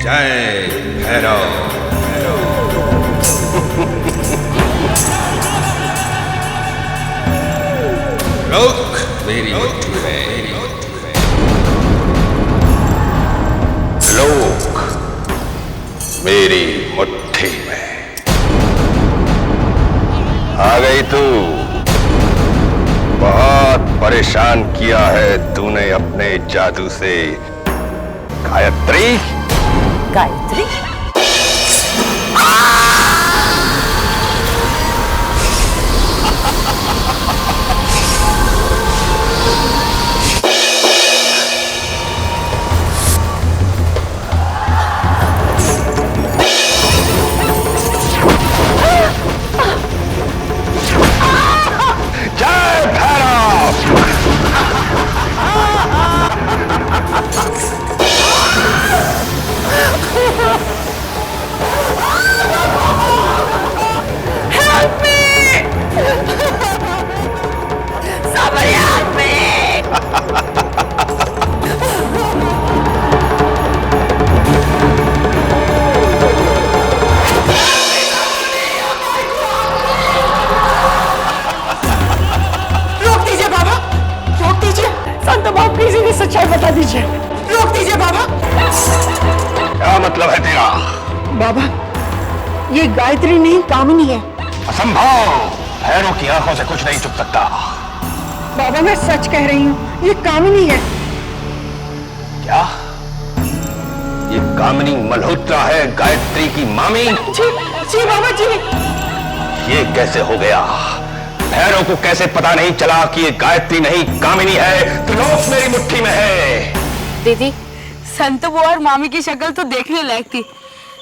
जय भैरव। रोक मेरी मुट्ठी में। लोक मेरी मुट्ठी में। आ गई तू। बहुत परेशान किया है तूने अपने जादू से गायत्री। गायत्री? जय Bhairav. Help me! Somebody help me! रोक दीजिए बाबा, रोक दीजिए। संत बाबू प्लीज इन्हें सच्चाई बता दीजिए। रोक दीजिए बाबा। क्या मतलब है तेरा? बाबा, ये गायत्री नहीं कामिनी है। असंभव। भैरव की आंखों से कुछ नहीं छुप सकता। बाबा मैं सच कह रही हूँ, ये कामिनी है। क्या ये कामिनी मल्होत्रा है, गायत्री की मामी? जी जी बाबा जी। ये कैसे हो गया? भैरव को कैसे पता नहीं चला कि ये गायत्री नहीं कामिनी है? त्रिलोक मेरी मुट्ठी में है। दीदी, संत बुआ और मामी की शक्ल तो देखने लायक थी।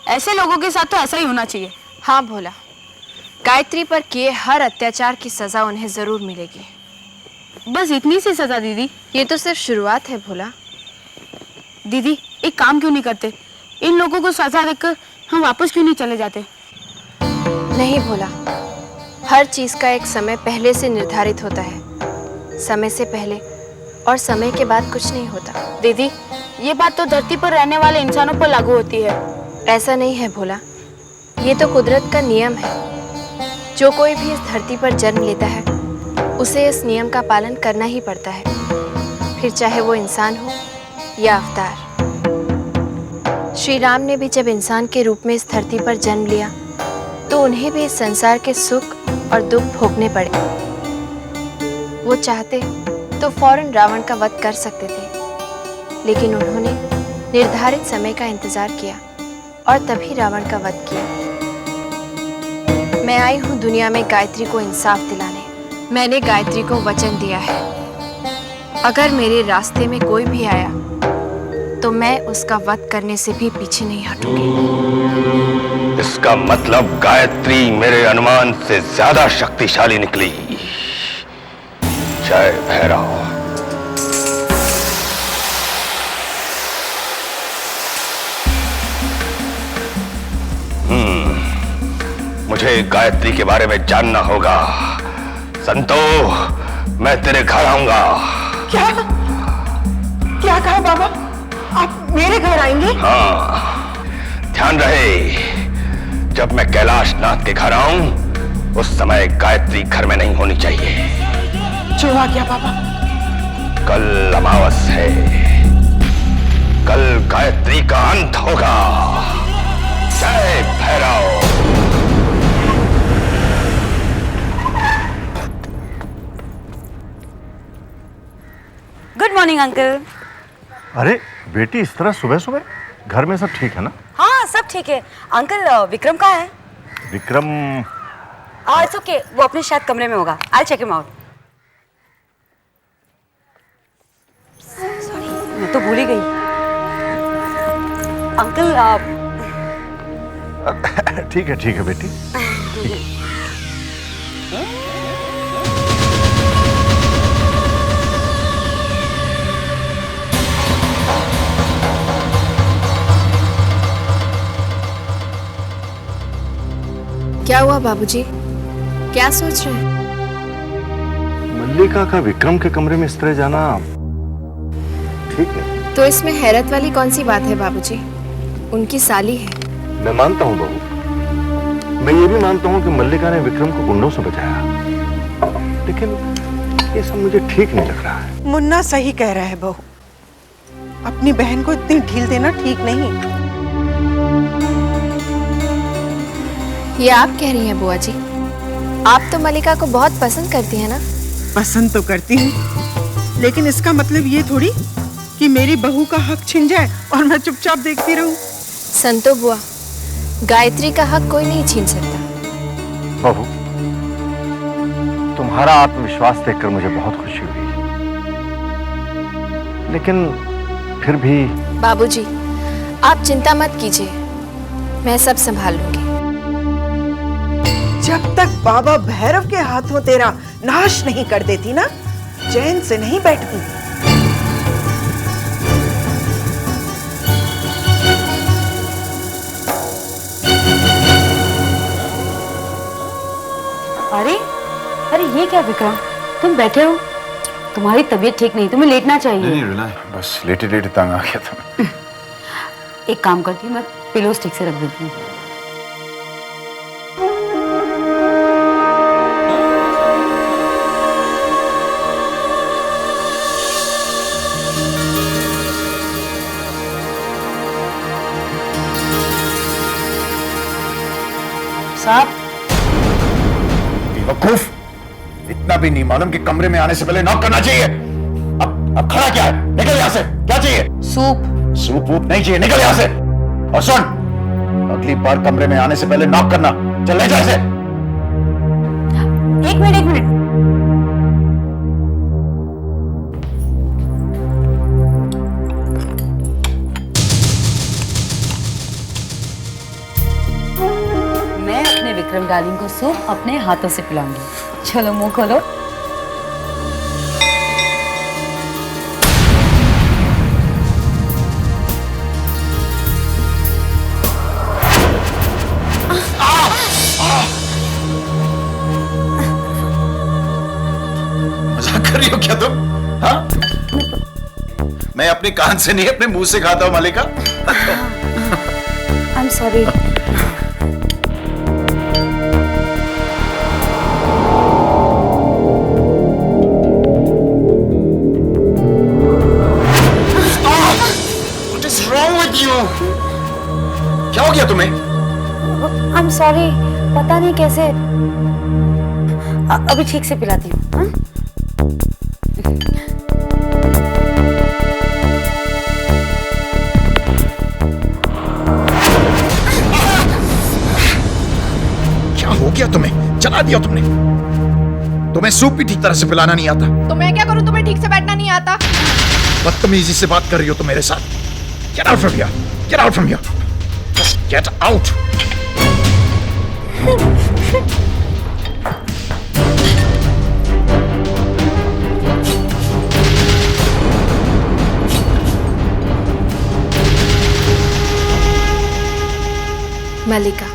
ऐसे लोगों के साथ तो ऐसा ही होना चाहिए। हाँ भोला, गायत्री पर किए हर अत्याचार की सजा उन्हें जरूर मिलेगी। बस इतनी सी सजा दीदी? ये तो सिर्फ शुरुआत है भोला। दीदी एक काम क्यों नहीं करते? इन लोगों को सजा देकर हम वापस क्यों नहीं चले जाते? नहीं भोला, हर चीज का एक समय पहले से निर्धारित होता है। समय से पहले और समय के बाद कुछ नहीं होता। दीदी ये बात तो धरती पर रहने वाले इंसानों पर लागू होती है। ऐसा नहीं है भोला, ये तो कुदरत का नियम है। जो कोई भी इस धरती पर जन्म लेता है उसे इस नियम का पालन करना ही पड़ता है, फिर चाहे वो इंसान हो या अवतार। श्री राम ने भी जब इंसान के रूप में इस धरती पर जन्म लिया तो उन्हें भी इस संसार के सुख और दुख भोगने पड़े। वो चाहते तो फौरन रावण का वध कर सकते थे, लेकिन उन्होंने निर्धारित समय का इंतजार किया और तभी रावण का वध किया। मैं आई हूँ दुनिया में गायत्री को इंसाफ दिलाने। मैंने गायत्री को वचन दिया है, अगर मेरे रास्ते में कोई भी आया तो मैं उसका वध करने से भी पीछे नहीं हटूंगी। इसका मतलब गायत्री मेरे अनुमान से ज्यादा शक्तिशाली निकली। जय भैरव। मुझे गायत्री के बारे में जानना होगा। संतो, मैं तेरे घर आऊंगा। क्या क्या कहा बाबा? आप मेरे घर आएंगे? हाँ, ध्यान रहे, जब मैं कैलाश नाथ के घर आऊं उस समय गायत्री घर में नहीं होनी चाहिए। जो आ गया बाबा। कल अमावस है, कल गायत्री का अंत होगा। जय भैरव। Good morning uncle. अरे बेटी, इस तरह सुबह सुबह? घर में सब ठीक है ना? हाँ सब ठीक है। अंकल विक्रम कहाँ है? विक्रम? इट्स ओके, वो अपने शायद कमरे में होगा। I check him out. Sorry, मैं तो भूल ही गई। अंकल ठीक है बेटी। क्या हुआ बाबूजी? क्या सोच रहे हैं? मल्लिका का विक्रम के कमरे में इस तरह जाना ठीक है? तो इसमें हैरत वाली कौन सी बात है बाबूजी? उनकी साली है। मैं मानता हूँ बहू, मैं ये भी मानता हूँ कि मल्लिका ने विक्रम को गुंडों से बचाया, लेकिन ये सब मुझे ठीक नहीं लग रहा है। मुन्ना सही कह रहा है बहू, अपनी बहन को इतनी ढील देना ठीक नहीं। ये आप कह रही हैं बुआ जी? आप तो मल्लिका को बहुत पसंद करती हैं ना? पसंद तो करती हूँ, लेकिन इसका मतलब ये थोड़ी कि मेरी बहू का हक छिन जाए और मैं चुपचाप देखती रहूं। संतो बुआ, गायत्री का हक कोई नहीं छीन सकता। बहू, तुम्हारा आत्मविश्वास देखकर मुझे बहुत खुशी हुई, लेकिन फिर भी। बाबूजी, आप चिंता मत कीजिए, मैं सब संभाल लूंगी। जब तक बाबा भैरव के हाथों तेरा नाश नहीं कर देती ना, चैन से नहीं बैठती। अरे अरे ये क्या विक्रम, तुम बैठे हो? तुम्हारी तबीयत ठीक नहीं, तुम्हें लेटना चाहिए। नहीं रुला, बस लेटे लेटे तंग आ गया था। एक काम करती हूँ, मैं पिलोस ठीक से रख देती हूँ। साहब, बेवकूफ, इतना भी नहीं मालूम कि कमरे में आने से पहले नॉक करना चाहिए। अब खड़ा क्या है? निकल यहाँ से। क्या चाहिए? सूप। सूप वूप नहीं चाहिए, निकल यहाँ से। और सुन, अगली बार कमरे में आने से पहले नॉक करना। चल ले जा इसे। एक मिनट। मैं अपने विक्रम डार्लिंग को सूप अपने हाथों से पिलाऊंगी। चलो मुंह खोलो। मजाक कर रही हो क्या तुम? हाँ? मैं अपने कान से नहीं अपने मुंह से खाता हूं मल्लिका। I am sorry. क्या हो गया तुम्हें? आई एम सॉरी, पता नहीं कैसे। अभी ठीक से पिलाती हूँ। हाँ? क्या हो गया तुम्हें? जला दिया तुमने। तुम्हें सूप भी ठीक तरह से पिलाना नहीं आता। तो मैं क्या करूं? तुम्हें ठीक से बैठना नहीं आता? बदतमीजी से बात कर रही हो तुम मेरे साथ। Get out from here! Get out from here! Just get out! मल्लिका,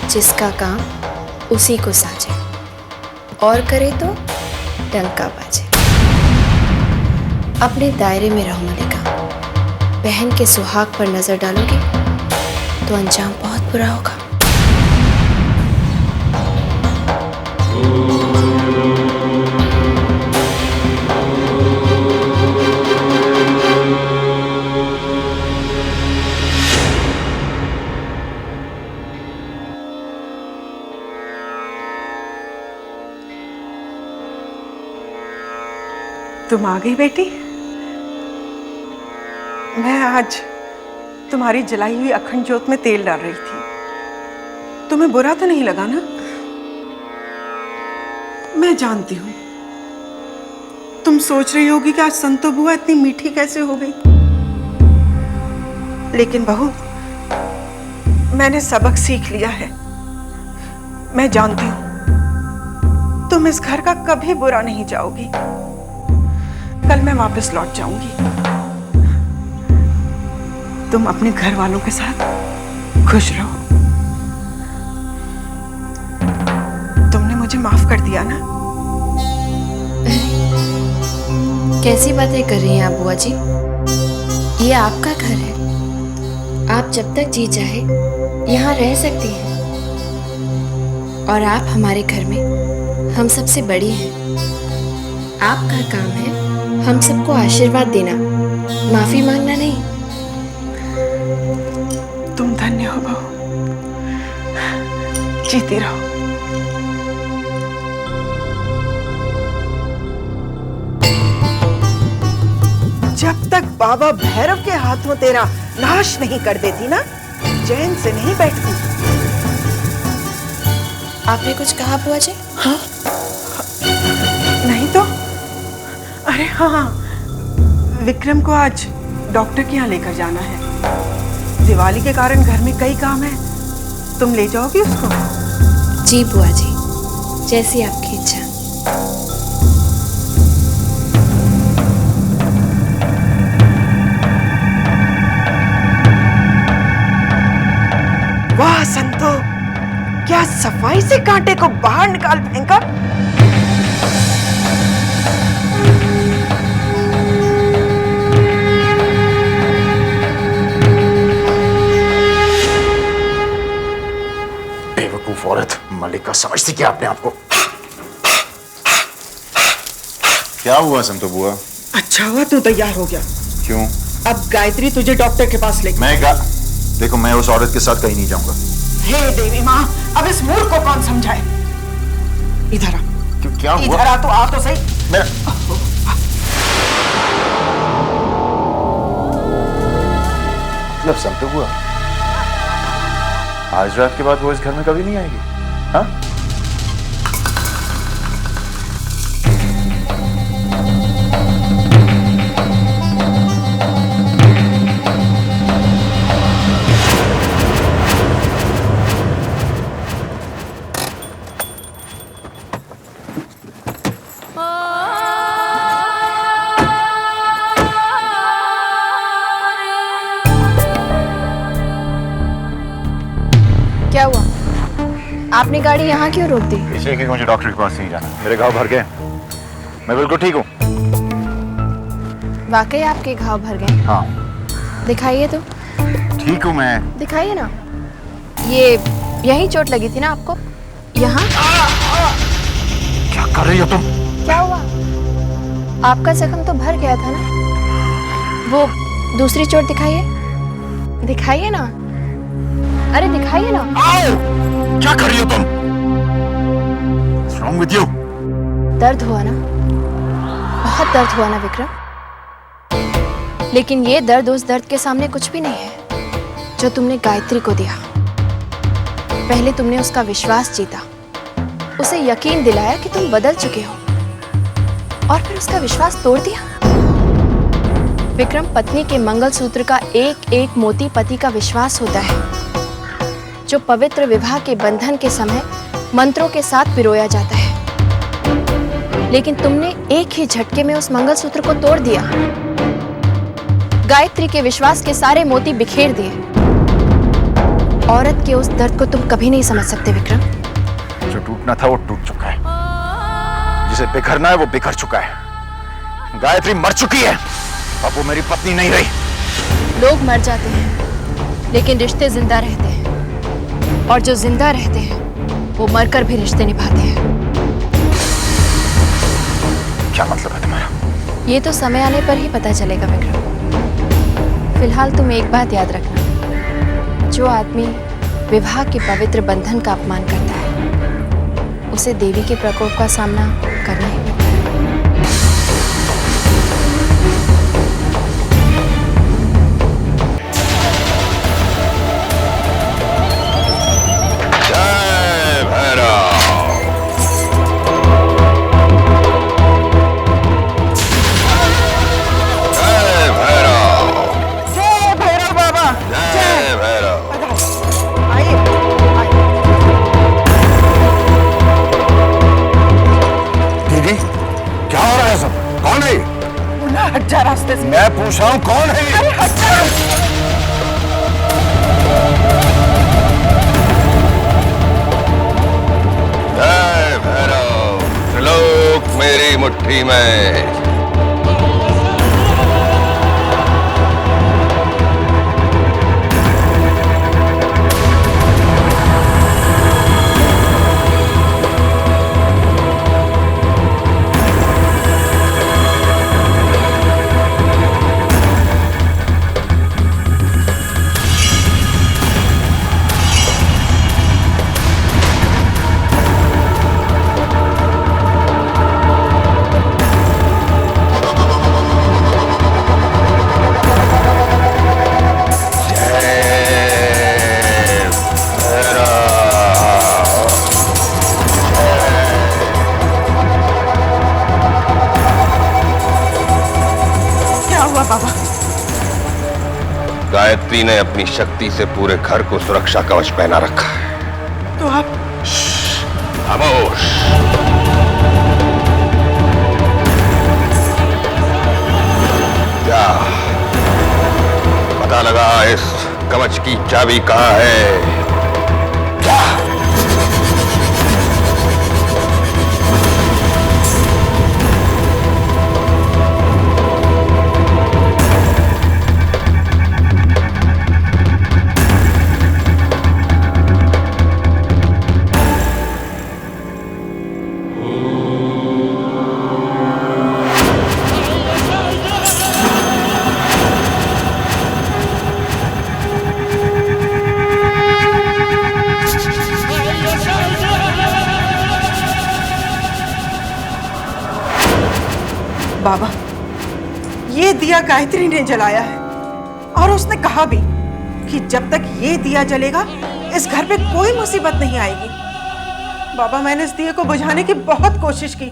जिसका काम उसी को साजे, और करे तो डंका बाजे। अपने दायरे में रहो मल्लिका। बहन के सुहाग पर नजर डालोगे तो अंजाम बहुत बुरा होगा। तुम आ गई बेटी। मैं आज तुम्हारी जलाई हुई अखंड ज्योत में तेल डाल रही थी। तुम्हें बुरा तो नहीं लगा ना? मैं जानती हूँ तुम सोच रही होगी कि आज संतो बुआ इतनी मीठी कैसे हो गई, लेकिन बहू, मैंने सबक सीख लिया है। मैं जानती हूँ तुम इस घर का कभी बुरा नहीं चाहोगी। कल मैं वापस लौट जाऊंगी। तुम अपने घर वालों के साथ खुश रहो। तुमने मुझे माफ कर दिया ना? कैसी बातें कर रही हैं आप बुआ जी? ये आपका घर है, आप जब तक जी चाहे यहाँ रह सकती हैं। और आप हमारे घर में हम सबसे बड़ी हैं। आपका काम है हम सबको आशीर्वाद देना, माफी मांगना नहीं। तुम धन्य हो बहू, जीती रहो। जब तक बाबा भैरव के हाथों तेरा नाश नहीं कर देती ना, चैन से नहीं बैठती। आपने कुछ कहा बुआ जी? हाँ? नहीं तो। अरे हाँ, विक्रम को आज डॉक्टर के यहाँ लेकर जाना है। दिवाली के कारण घर में कई काम है, तुम ले जाओगी उसको? जी बुआ जी, जैसी आपकी इच्छा। वाह संतो, क्या सफाई से कांटे को बाहर निकाल फेंका। बेवकूफ औरत, मल्लिका समझती क्या अपने आप को? क्या हुआ संतो बुआ? अच्छा हुआ तू तैयार हो गया। क्यों? अब गायत्री तुझे डॉक्टर के पास ले। देखो, मैं उस औरत के साथ कहीं नहीं जाऊंगा। हे देवी माँ, अब इस मूर्ख को कौन समझाए? इधर आ। क्यों, क्या हुआ? इधर आ तो सही। मैं मतलब संतो बुआ, आज रात के बाद वो इस घर में कभी नहीं आएगी? हाँ? क्या हुआ? आपने गाड़ी यहाँ क्यों रोक दी? इसलिए कि मुझे डॉक्टर के पास नहीं जाना, मेरे घाव भर गए। मैं बिल्कुल ठीक हूँ। वाकई आपके घाव भर गए? हाँ। दिखाइए तो। ठीक हूँ मैं। दिखाइए ना। ये यही चोट लगी थी ना आपको? यहाँ? क्या कर रही हो तुम? क्या हुआ? आपका जख्म तो भर गया था ना? वो दूसरी चोट दिखाइए। दिखाइए ना। अरे दिखाइए ना। क्या कर रही हो तुम? What's wrong with you? दर्द हुआ ना? बहुत दर्द हुआ ना विक्रम? लेकिन ये दर्द उस दर्द के सामने कुछ भी नहीं है जो तुमने गायत्री को दिया। पहले तुमने उसका विश्वास जीता, उसे यकीन दिलाया कि तुम बदल चुके हो, और फिर उसका विश्वास तोड़ दिया। विक्रम, पत्नी के मंगलसूत्र का एक एक मोती पति का विश्वास होता है, जो पवित्र विवाह के बंधन के समय मंत्रों के साथ पिरोया जाता है। लेकिन तुमने एक ही झटके में उस मंगलसूत्र को तोड़ दिया। गायत्री के विश्वास के सारे मोती बिखेर दिए। औरत के उस दर्द को तुम कभी नहीं समझ सकते विक्रम। जो टूटना था वो टूट चुका है, जिसे बिखरना है वो बिखर चुका है। गायत्री मर चुकी है, अब वो मेरी पत्नी नहीं रही। लोग मर जाते हैं लेकिन रिश्ते जिंदा रहते हैं, और जो जिंदा रहते हैं वो मरकर भी रिश्ते निभाते हैं। क्या मतलब है तुम्हारा? ये तो समय आने पर ही पता चलेगा विक्रम। फिलहाल तुम एक बात याद रखना, जो आदमी विवाह के पवित्र बंधन का अपमान करता है, उसे देवी के प्रकोप का सामना करना ही पड़ता है। रास्ते से। मैं पूछ रहा हूँ कौन है? अरे हट जा। जय भैरव, त्रिलोक मेरी मुट्ठी में। गायत्री ने अपनी शक्ति से पूरे घर को सुरक्षा कवच पहना रखा है। तो आप खामोश। क्या पता लगा इस कवच की चाबी कहाँ है? क्या? बाबा, ये दिया गायत्री ने जलाया है और उसने कहा भी कि जब तक ये दिया जलेगा इस घर पे कोई मुसीबत नहीं आएगी। बाबा, मैंने इस दिए को बुझाने की बहुत कोशिश की,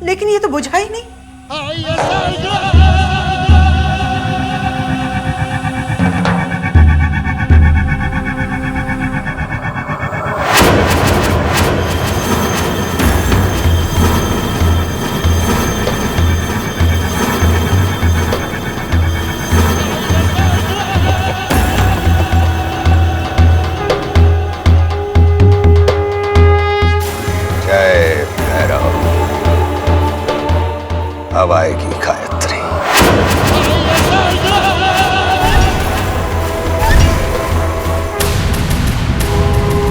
लेकिन ये तो बुझा ही नहीं। अब आएगी गायत्री।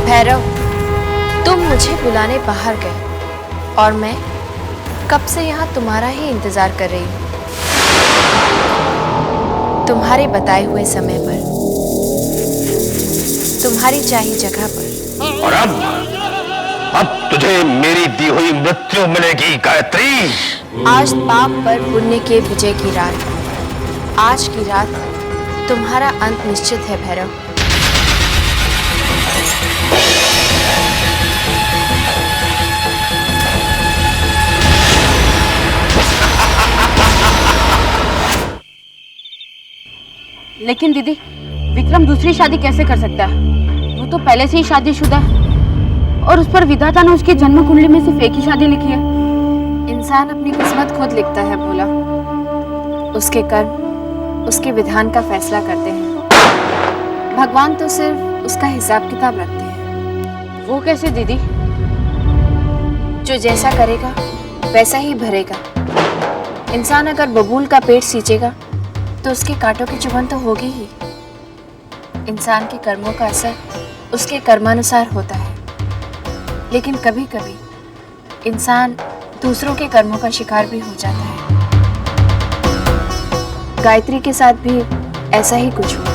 भैरव, तुम मुझे बुलाने बाहर गए और मैं कब से यहाँ तुम्हारा ही इंतजार कर रही हूँ। तुम्हारे बताए हुए समय पर, तुम्हारी चाहिए जगह पर। और अब तुझे मेरी दी हुई मृत्यु मिलेगी गायत्री। आज पाप पर पुण्य के विजय की रात, आज की रात तुम्हारा अंत निश्चित है भैरव। लेकिन दीदी, विक्रम दूसरी शादी कैसे कर सकता है? वो तो पहले से ही शादीशुदा है और उस पर विधाता ने उसकी जन्म कुंडली में सिर्फ एक ही शादी लिखी है। इंसान अपनी किस्मत खुद लिखता है भोला। उसके कर्म उसके विधान का फैसला करते हैं। भगवान तो सिर्फ उसका हिसाब किताब रखते हैं। वो कैसे दीदी? जो जैसा करेगा वैसा ही भरेगा। इंसान अगर बबूल का पेट सींचेगा तो उसके कांटों की चुभन तो होगी ही। इंसान के कर्मों का असर उसके कर्मानुसार होता है, लेकिन कभी कभी इंसान दूसरों के कर्मों का शिकार भी हो जाता है। गायत्री के साथ भी ऐसा ही कुछ हुआ।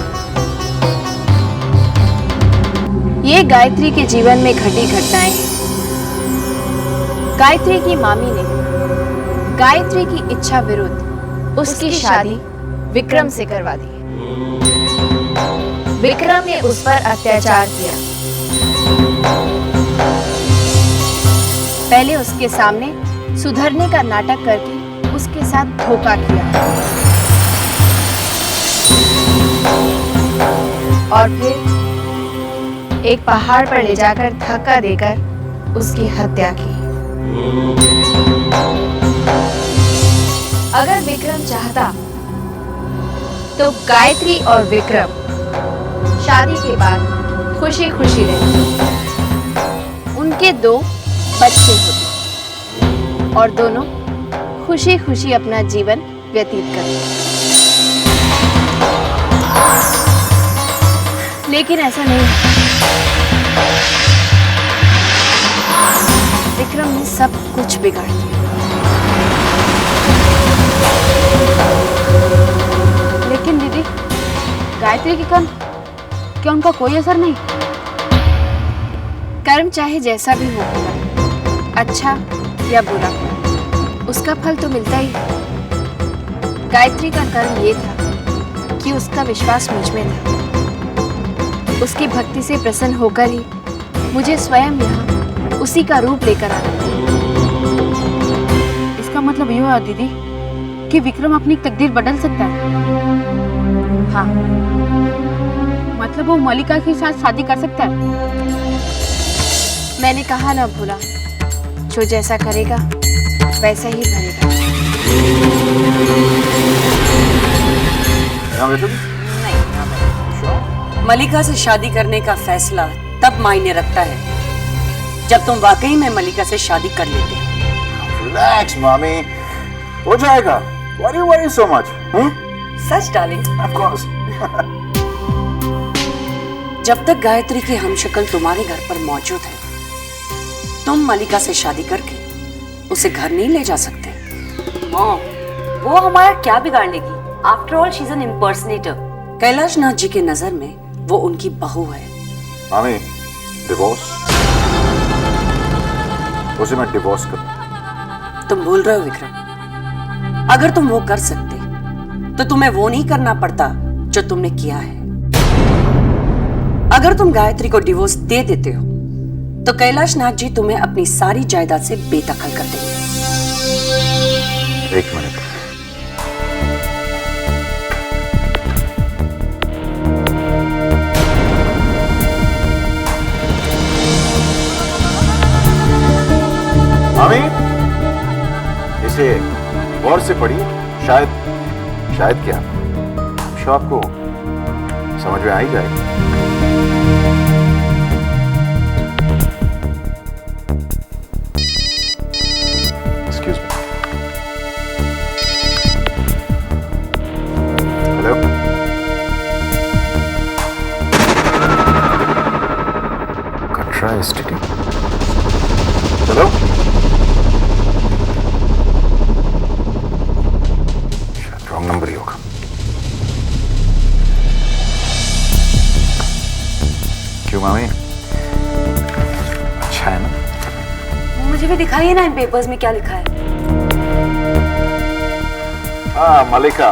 ये गायत्री के जीवन में घटी घटनाएं हैं। गायत्री की मामी ने गायत्री की इच्छा विरुद्ध उसकी शादी विक्रम से करवा दी। विक्रम ने उस पर अत्याचार किया। पहले उसके सामने सुधरने का नाटक करके उसके साथ धोखा किया और फिर एक पहाड़ पर ले जाकर धक्का देकर उसकी हत्या की। अगर विक्रम चाहता तो गायत्री और विक्रम शादी के बाद खुशी खुशी रहते। उनके 2 बच्चे होते और दोनों खुशी खुशी अपना जीवन व्यतीत करते। लेकिन ऐसा नहीं। विक्रम ने सब कुछ बिगाड़ दिया। लेकिन दीदी, गायत्री के कर्म, क्या उनका कोई असर नहीं? कर्म चाहे जैसा भी हो, अच्छा या बुरा, उसका फल तो मिलता ही है। गायत्री का कर्म ये था कि उसका विश्वास मुझ में था। उसकी भक्ति से प्रसन्न होकर ही मुझे स्वयं यहाँ उसी का रूप लेकर आना। इसका मतलब ये हुआ दीदी कि विक्रम अपनी तकदीर बदल सकता है। हाँ, मतलब वो मलिका के साथ शादी कर सकता है? मैंने कहा ना भोला, जो जैसा करेगा वैसा ही भरेगा। मलिका से शादी करने का फैसला तब मायने रखता है जब तुम वाकई में मलिका से शादी कर लेते हो। रिलैक्स मामी, हो जाएगा। Why do you worry so much? Such darling. Of course. जब तक गायत्री की हमशक्ल तुम्हारे घर पर मौजूद है, तुम मलिका से शादी करके उसे घर नहीं ले जा सकते। वो हमारा क्या बिगाड़ लेगी? After all she is an impersonator. Kailash Nath ji के नजर में वो उनकी बहू है। मामी, डिवोर्स, उसे मैं डिवोर्स करूं। तुम भूल रहे हो विक्रम, अगर तुम वो कर सकते तो तुम्हें वो नहीं करना पड़ता जो तुमने किया है। अगर तुम गायत्री को डिवोर्स दे देते हो तो कैलाश नाथ जी तुम्हें अपनी सारी जायदाद से बेदखल कर देंगे। एक मिनट, मामी इसे गौर से पढ़िए, शायद क्या आपको समझ में आ ही जाएगा। Excuse me. Hello? Katra is sticking. Hello? शायद रॉन्ग नंबर ही होगा। क्यों मामी, अच्छा है ना? मुझे भी दिखाइए ना इन पेपर्स में क्या लिखा है। हाँ मलिका,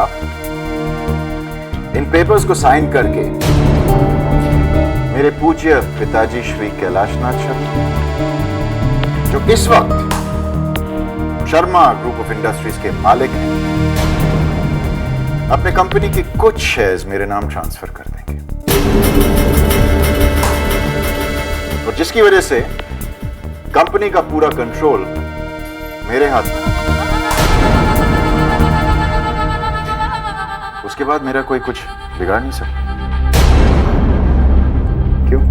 इन पेपर्स को साइन करके मेरे पूज्य पिताजी श्री कैलाशनाथ शर्मा, जो इस वक्त शर्मा ग्रुप ऑफ इंडस्ट्रीज के मालिक हैं, अपने कंपनी के कुछ शेयर्स मेरे नाम ट्रांसफर कर देंगे, और जिसकी वजह से कंपनी का पूरा कंट्रोल मेरे हाथ में। उसके बाद मेरा कोई कुछ बिगाड़ नहीं सकता। क्यों,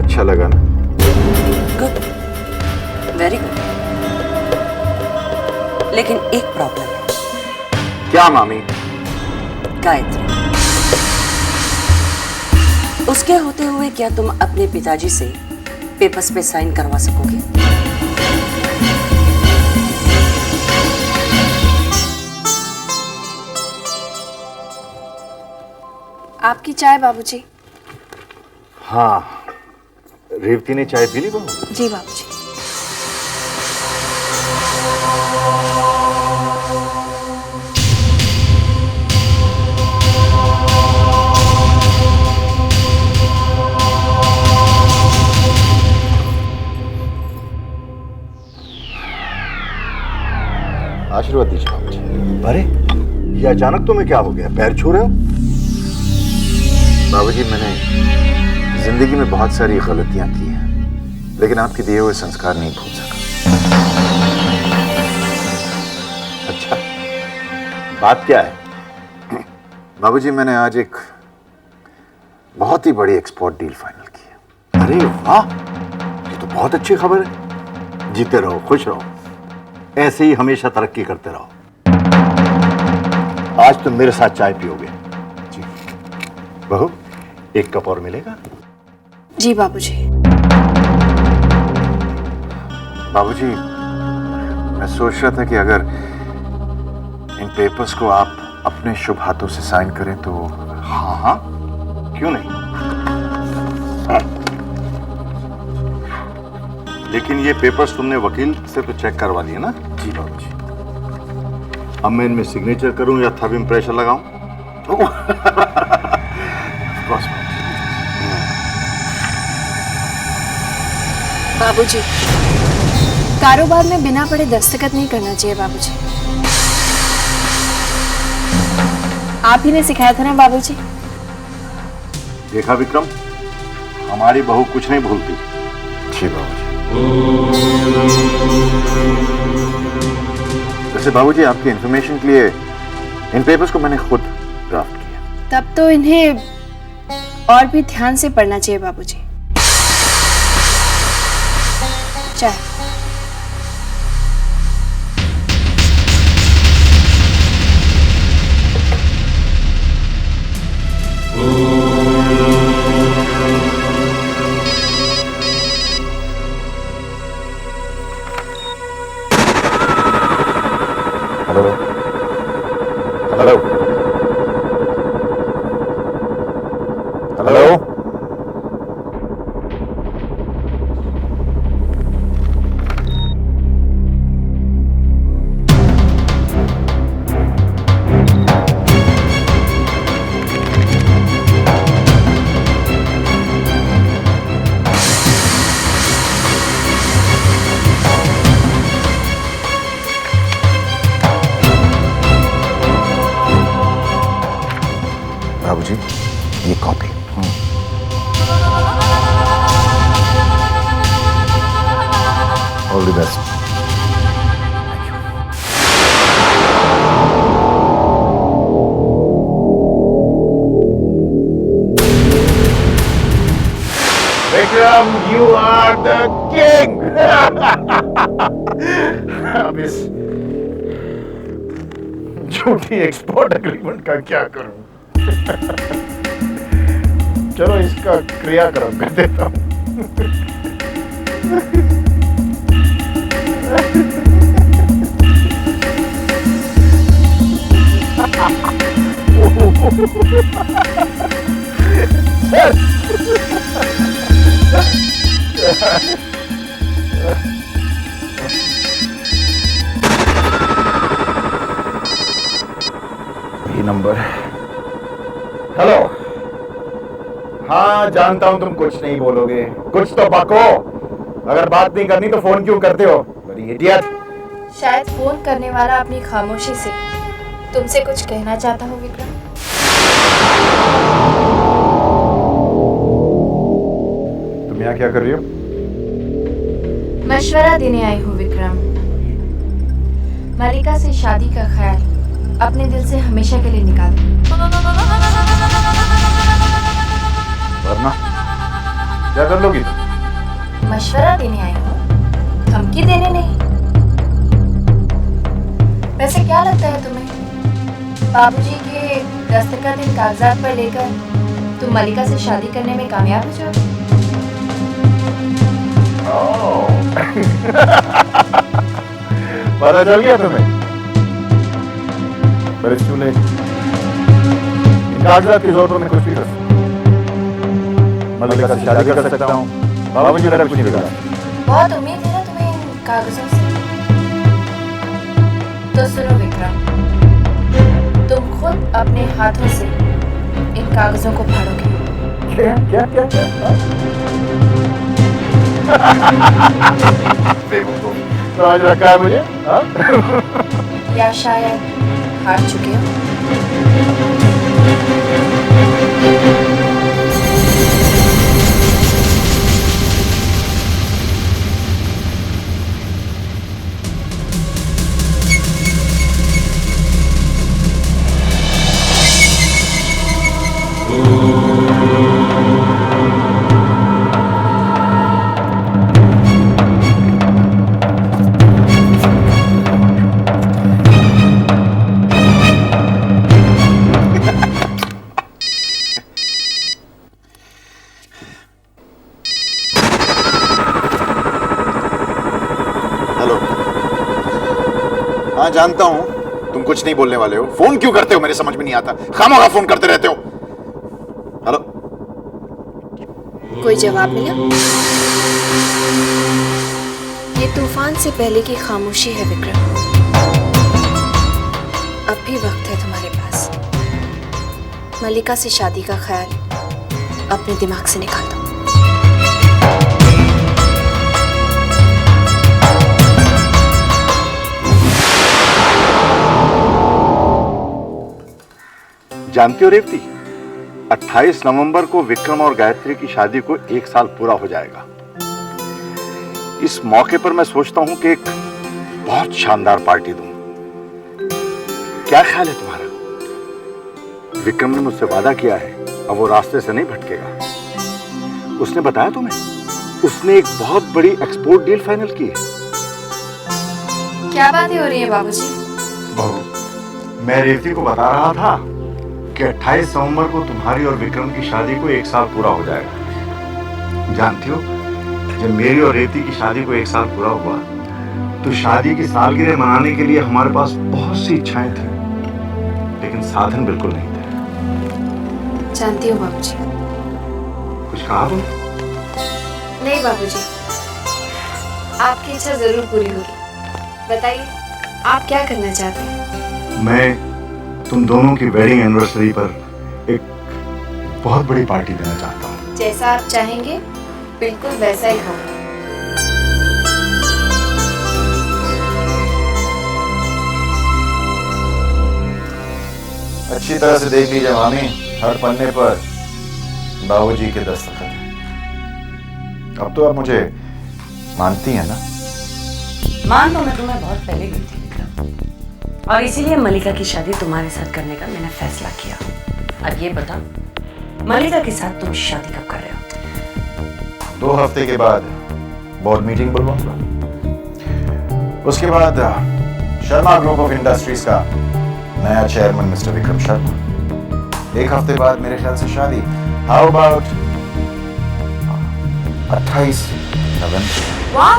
अच्छा लगा ना? Good, very good. लेकिन एक प्रॉब्लम है। क्या मामी? गायत्री, उसके होते हुए क्या तुम अपने पिताजी से पेपर्स पे साइन करवा सकोगे? आपकी चाय बाबूजी। हाँ, रेवती ने चाय पी ली बहू? जी बाबूजी। आशीर्वाद दीजिए बाबूजी। अरे ये अचानक तुम्हें क्या हो गया, पैर छू रहे हो? बाबूजी, मैंने जिंदगी में बहुत सारी गलतियां की हैं, लेकिन आपके दिए हुए संस्कार नहीं भूल सका। अच्छा, बात क्या है? बाबूजी, मैंने आज एक बहुत ही बड़ी एक्सपोर्ट डील फाइनल की है। अरे वाह, ये तो बहुत अच्छी खबर है। जीते रहो, खुश रहो, ऐसे ही हमेशा तरक्की करते रहो। आज तुम मेरे साथ चाय पियोगे। जी बहू, एक कप और मिलेगा? जी बाबूजी। बाबूजी, मैं सोच रहा था कि अगर इन पेपर्स को आप अपने शुभ हाथों से साइन करें तो। हाँ हाँ, क्यों नहीं? हाँ। लेकिन ये पेपर्स तुमने वकील से तो चेक करवा लिए ना? जी बाबूजी। अब मैं इनमें सिग्नेचर करूं या थंब इम्प्रेशन लगाऊं? बाबूजी, कारोबार में बिना पढ़े दस्तखत नहीं करना चाहिए बाबूजी। आप ही ने सिखाया था ना बाबूजी? देखा विक्रम, हमारी बहू कुछ नहीं भूलती। जी बाबूजी। वैसे बाबूजी, आपकी इंफॉर्मेशन के लिए इन पेपर्स को मैंने खुद ड्राफ्ट किया। तब तो इन्हें और भी ध्यान से पढ़ना चाहिए बाबूजी। चाय। Hello hello hello. बाबूजी, ये copy. All the best. Vikram, you are the king। अब इस झूठी एक्सपोर्ट एग्रीमेंट का क्या करूं? चलो इसका क्रियाक्रम कर देता हूं। ये नंबर। हेलो। हाँ, जानता हूं तुम कुछ नहीं बोलोगे, कुछ तो बको। अगर बात नहीं करनी तो फोन क्यों करते हो? बड़ी इडियट। शायद फोन करने वाला अपनी खामोशी से तुमसे कुछ कहना चाहता हूँ विक्रम। तुम यहाँ क्या कर रही हो? मशवरा देने आई हूँ विक्रम। मलिका से शादी का ख्याल अपने दिल से हमेशा के लिए निकाल दो। वरना क्या कर लोगी तुम? मशवरा देने आई हूँ, धमकी देने नहीं। वैसे क्या लगता है तुम्हें, बाबूजी के दस्तखत इन कागजात पर लेकर तुम मलिका से शादी करने में कामयाब हो जाओगे? पता चल गया तुम्हें? पर इस चूल्हे कागजात की जोर पर मैं कुछ भी कर सकता हूँ। मलिका से शादी कर सकता हूँ, बाबूजी मेरा कुछ नहीं बिगाड़ा। बहुत उम्मीद है ना तुम्हें इन कागजों से। तो सुनो विक्रम, तुम खुद अपने हाथों से इन कागजों को फाड़ोगे। क्या क्या क्या क्या? समझ रखा है मुझे? या शायद हार चुके हो? हाँ, जानता हूं तुम कुछ नहीं बोलने वाले हो। फोन क्यों करते हो मेरे समझ में नहीं आता। खामोखा फोन करते रहते हो। हेलो। कोई जवाब मिला? ये तूफान से पहले की खामोशी है विक्रम। अब भी वक्त है तुम्हारे पास। मलिका से शादी का ख्याल अपने दिमाग से निकाल दो। जानती हो रेवती, 28 नवंबर को विक्रम और गायत्री की शादी को 1 साल पूरा हो जाएगा। इस मौके पर मैं सोचता हूं कि एक बहुत शानदार पार्टी दूं। क्या ख्याल है तुम्हारा? विक्रम ने मुझसे वादा किया है, अब वो रास्ते से नहीं भटकेगा। उसने बताया तुम्हें, उसने एक बहुत बड़ी एक्सपोर्ट डील फाइनल की है। क्या बातें हो रही है बाबूजी? बहू, मैं रेवती को बता रहा था कि 28 नवंबर को तुम्हारी और विक्रम की शादी को 1 साल पूरा हो जाएगा। जानती हो, जब मेरी और रेवती की शादी को 1 साल पूरा हुआ तो शादी की सालगिरह मनाने के लिए हमारे पास बहुत सी इच्छाएं थी, लेकिन साधन बिल्कुल नहीं थे। जानती हूँ बाबूजी। कुछ कहा तुम? नहीं बाबूजी, आपकी इच्छा जरूर पूरी होगी। बताइए, आप क्या करना चाहते हैं? मैं तुम दोनों की वेडिंग एनिवर्सरी पर एक बहुत बड़ी पार्टी देना चाहता हूँ। जैसा आप चाहेंगे बिल्कुल वैसा ही होगा। अच्छी तरह से देख लीजिए मामी, हर पन्ने पर बाबूजी के दस्तखत हैं। अब तो आप मुझे मानती हैं ना? मान तो मैं तुम्हें बहुत पहले गई थी विक्रम, और इसीलिए मलिका की शादी तुम्हारे साथ करने का मैंने फैसला किया। अब ये बता, मलिका के साथ तुम शादी कब कर रहे हो? 2 हफ्ते के बाद बोर्ड मीटिंग बुलवाऊंगा। उसके बाद शर्मा ग्रुप ऑफ इंडस्ट्रीज का नया चेयरमैन मिस्टर विक्रम शर्मा। 1 हफ्ते बाद मेरे ख्याल से शादी। हाउ अबाउट 28 नवंबर? वाह,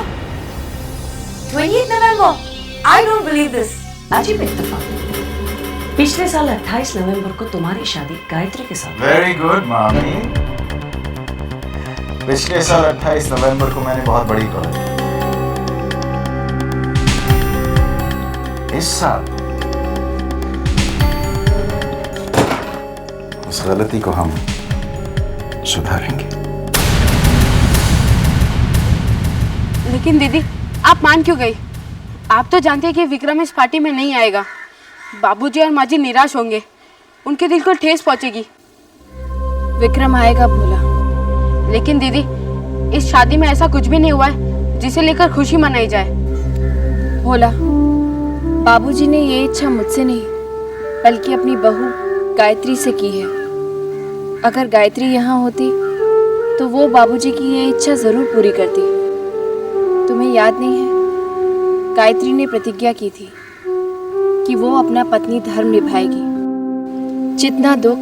28 नवंबर! I don't believe this. अजीब इत्तेफाक। पिछले साल 28 नवंबर को तुम्हारी शादी गायत्री के साथ। वेरी गुड मामी। पिछले साल 28 नवंबर को मैंने बहुत बड़ी गलती की। इस साल उस गलती को हम सुधारेंगे। लेकिन दीदी, आप मान क्यों गई? आप तो जानते हैं कि विक्रम इस पार्टी में नहीं आएगा। बाबूजी और माँ जी निराश होंगे, उनके दिल को ठेस पहुंचेगी। विक्रम आएगा भोला, लेकिन दीदी इस शादी में ऐसा कुछ भी नहीं हुआ है जिसे लेकर खुशी मनाई जाए। भोला, बाबूजी ने ये इच्छा मुझसे नहीं बल्कि अपनी बहू गायत्री से की है। अगर गायत्री यहाँ होती तो वो बाबूजी की ये इच्छा जरूर पूरी करती। तुम्हें याद नहीं है, गायत्री ने प्रतिज्ञा की थी कि वो अपना पत्नी धर्म निभाएगी। जितना दुख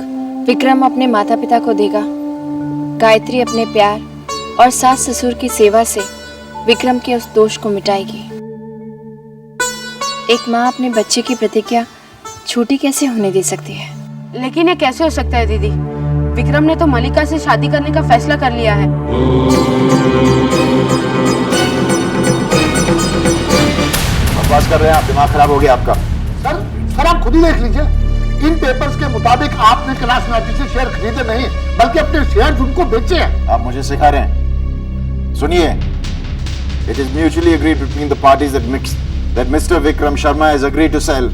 विक्रम अपने माता पिता को देगा, गायत्री अपने प्यार और सास ससुर की सेवा से विक्रम के उस दोष को मिटाएगी। एक माँ अपने बच्चे की प्रतिज्ञा छोटी कैसे होने दे सकती है? लेकिन ये कैसे हो सकता है दीदी? विक्रम ने तो मलिका से शादी करने का फैसला कर लिया है। बकवास कर रहे हैं आप, दिमाग खराब हो गया आपका। सर आप खुद ही देख लीजिए, इन पेपर्स के मुताबिक आपने कैलाश नाटी से शेयर खरीदे नहीं बल्कि अपने शेयर उनको बेचे हैं। आप मुझे सिखा रहे हैं? सुनिए, it is mutually agreed between the parties that Mr. Vikram Sharma has agreed to sell.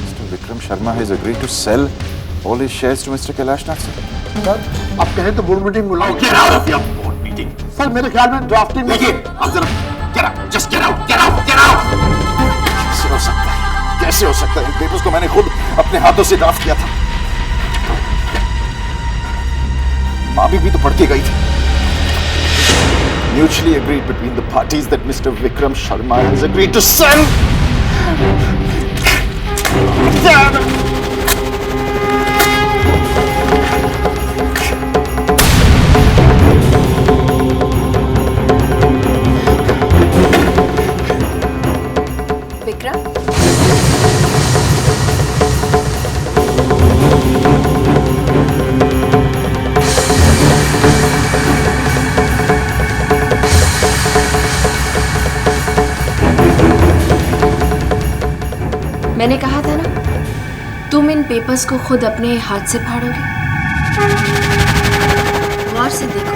Mr. Vikram Sharma has agreed to sell all his shares to Mr. Kailash Nath. Sir आप कहें तो बोर्ड मीटिंग बुलाओ। Get out of your board meeting. Sir मेरे ख्याल में drafting देखिए, आप जरा get out, just get out, get out, get out. कैसे हो सकता है? कैसे हो सकता है? इन पेपर्स को मैंने खुद अपने हाथों से ड्राफ्ट किया था। मामी भी तो पढ़ के गई थी। Mutually agreed between the parties that Mr. Vikram Sharma has agreed to sell. Vikram, मैंने कहा था ना, तुम इन पेपर्स को खुद अपने हाथ से फाड़ोगे। गौर से देखो,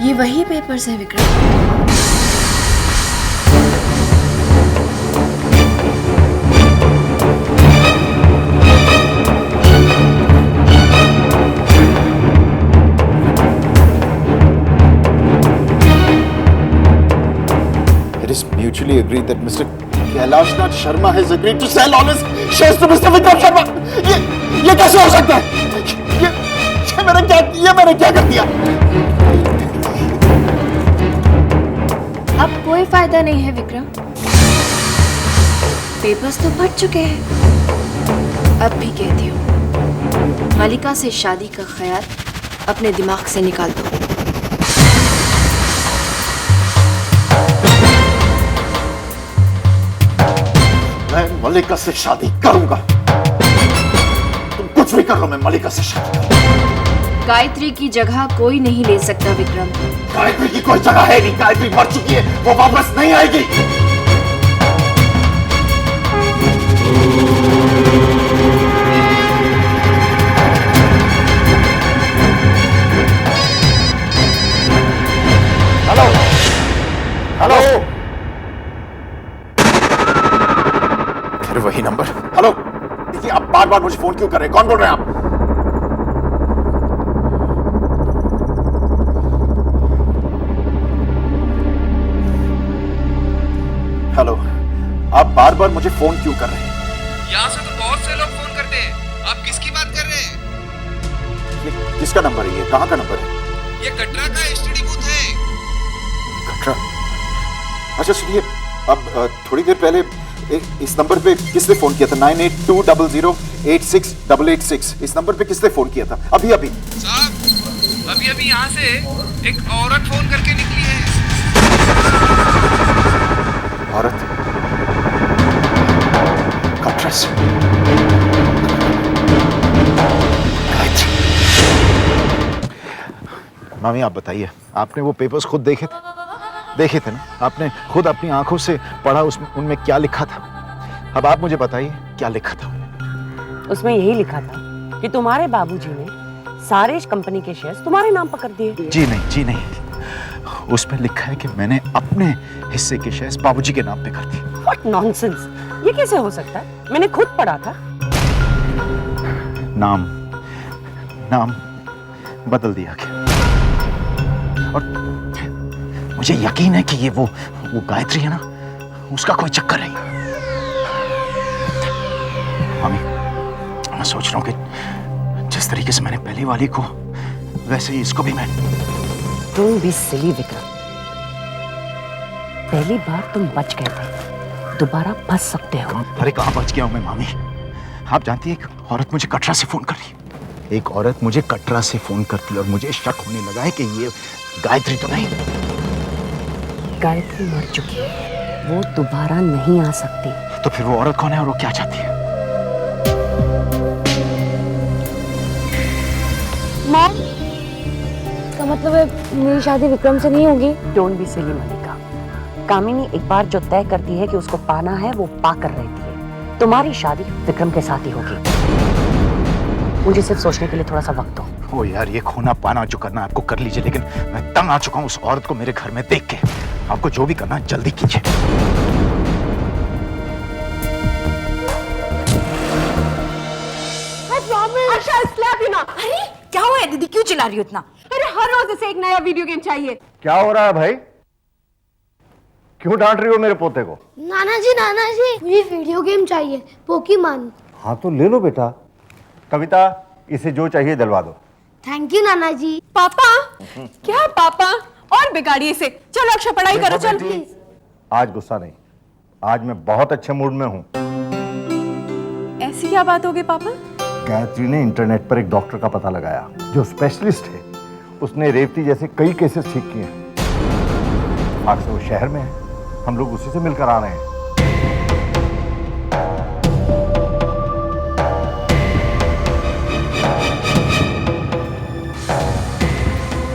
ये वही पेपर्स हैं Vikram. finally agreed that Mr. Kailashnath Sharma has agreed to sell all his shares to Mr. Vikram Sharma. ये कैसे हो सकता है? ये मैंने क्या कर दिया? अब कोई फायदा नहीं है विक्रम, पेपर्स तो फट चुके हैं। अब भी कहती हूँ, मलिका से शादी का ख्याल अपने दिमाग से निकाल दो। मैं मलिका से शादी करूंगा। तुम कुछ भी करो, मैं मलिका से शादी करूंगा। गायत्री की जगह कोई नहीं ले सकता विक्रम। गायत्री की कोई जगह है नहीं, गायत्री मर चुकी है, वो वापस नहीं आएगी। हेलो हेलो, फिर वही नंबर। हेलो देखिए, आप बार बार मुझे फोन क्यों कर रहे हैं? कौन बोल रहे हैं आप? हेलो, आप बार बार मुझे फोन क्यों कर रहे हैं? यहाँ से तो बहुत से लोग फोन करते हैं, आप किसकी बात कर रहे हैं? ये किसका नंबर है? ये कहाँ का नंबर है? ये कटरा का एसटीडी बूथ है। कटरा? अच्छा सुनिए, अब थोड़ी देर पहले इस नंबर पे किसने फोन किया था? 9820086886। इस नंबर पे किसने फोन किया था? अभी अभी साहब, अभी यहाँ से एक औरत फोन करके निकली है। औरत? कटरा से? मामी आप बताइए, आपने वो पेपर्स खुद देखे थे ना? आपने खुद अपनी आंखों से पढ़ा उसमें, उनमें क्या लिखा था? अब आप मुझे बताइए क्या लिखा था? उसमें यही लिखा था कि तुम्हारे बाबूजी ने सारे कंपनी के शेयर्स तुम्हारे नाम पर कर दिए। जी नहीं, उसमें लिखा है कि मैंने अपने हिस्से के शेयर्स बाबूजी के नाम पे कर दिए। What nonsense! ये कैसे हो सकता है? मैंने खुद पढ़ा था। नाम बदल दिया गया, और मुझे यकीन है कि ये वो गायत्री है ना, उसका कोई चक्कर है। मामी, मैं सोच रहा हूँ कि जिस तरीके से मैंने पहली वाली को, वैसे ही इसको भी मैं। Don't be silly Vikram. पहली बार तुम बच गए थे, दोबारा फंस सकते हो। अरे कहाँ बच गया हूँ मैं मामी? आप जानती है, एक औरत मुझे कटरा से फोन कर रही है। एक औरत मुझे कटरा से फोन करती है और मुझे शक होने लगा है कि ये गायत्री तो नहीं। गायत्री मर चुकी है, वो दोबारा नहीं आ सकती। तो फिर वो औरत कौन है और वो क्या चाहती है? मॉम, का मतलब है मेरी शादी विक्रम से नहीं होगी? डोंट बी सिली मलिका। कामिनी एक बार जो तय करती है कि उसको पाना है, वो पाकर रहती है। तुम्हारी शादी विक्रम के साथ ही होगी। मुझे सिर्फ सोचने के लिए थोड़ा सा वक्त दो। ओ यार, ये खोना पाना जो करना आपको कर लीजिए, लेकिन मैं तंग आ चुका हूँ उस औरत को मेरे घर में देख के। आपको जो भी करना जल्दी कीजिए। अरे क्या हुआ है दीदी, क्यों चिल्ला रही हो इतना? अरे हर रोज ऐसे एक नया वीडियो गेम चाहिए। क्या हो रहा है भाई? क्यों डांट रही हो मेरे पोते को? नाना जी मुझे वीडियो गेम चाहिए, पोकीमॉन। हाँ तो ले लो बेटा। कविता, इसे जो चाहिए दिलवा दो। थैंक यू नाना जी। पापा, क्या पापा? और बिगाड़िए इसे। चलो अक्षय, पढ़ाई करो, चल। आज गुस्सा नहीं, आज मैं बहुत अच्छे मूड में हूँ। ऐसी क्या बात हो गई पापा? गायत्री ने इंटरनेट पर एक डॉक्टर का पता लगाया जो स्पेशलिस्ट है। उसने रेवती जैसे कई केसेस ठीक किए हैं। आज से वो शहर में है, हम लोग उसी से मिलकर आ रहे हैं।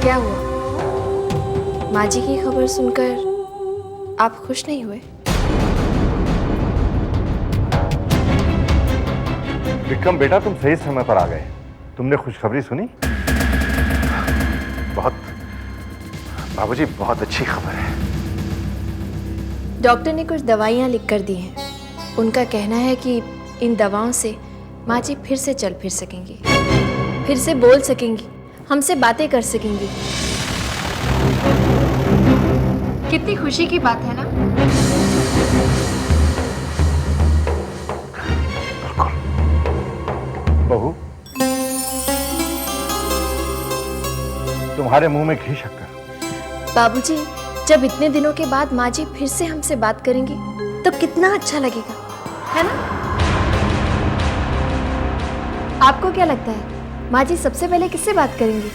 क्या हुआ? माँ जी की खबर सुनकर आप खुश नहीं हुए? विक्रम बेटा, तुम सही समय पर आ गए। तुमने खुशखबरी सुनी? बाबूजी, बहुत अच्छी खबर है। डॉक्टर ने कुछ दवाइयाँ लिख कर दी हैं। उनका कहना है कि इन दवाओं से माँ जी फिर से चल फिर सकेंगी, फिर से बोल सकेंगी, हमसे बातें कर सकेंगी। कितनी खुशी की बात है ना? तुम्हारे मुंह में घी शक्कर। बाबूजी, जब इतने दिनों के बाद माँ जी फिर से हमसे बात करेंगी तो कितना अच्छा लगेगा, है ना? आपको क्या लगता है माँ जी सबसे पहले किससे बात करेंगी?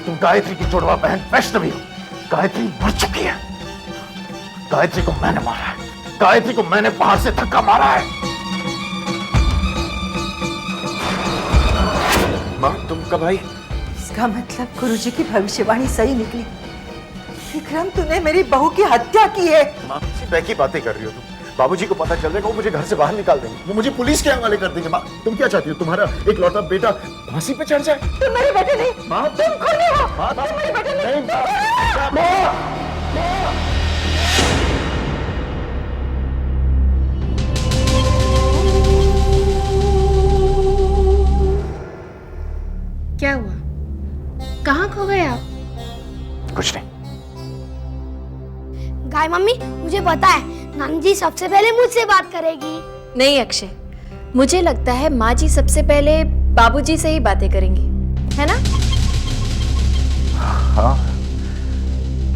तुम गायत्री की जुड़वा बहन वैष्णवी हो। गायत्री मर चुकी है। गायत्री को मैंने मारा है। गायत्री को मैंने बाहर से धक्का मारा है। माँ तुम कब आई? इसका मतलब गुरुजी की भविष्यवाणी सही निकली। विक्रम, तूने मेरी बहू की हत्या की है। माँ की बातें कर रही हो तुम? बाबूजी को पता चल जाएगा, वो मुझे घर से बाहर निकाल देंगे, वो मुझे पुलिस के हवाले कर देंगे। माँ तुम क्या चाहती हो? तुम्हारा एक लौटा बेटा फांसी पे चढ़ जाए? तुम मेरे बेटे नहीं, माँ तुम खूनी हो। माँ तुम मेरे बेटे नहीं। क्या हुआ? कहाँ खो गए आप? कुछ नहीं। गाय मम्मी, मुझे पता है नानी जी सबसे पहले मुझसे बात करेगी। नहीं अक्षय, मुझे लगता है माँ जी सबसे पहले बाबूजी से ही बातें करेंगी, है ना? हाँ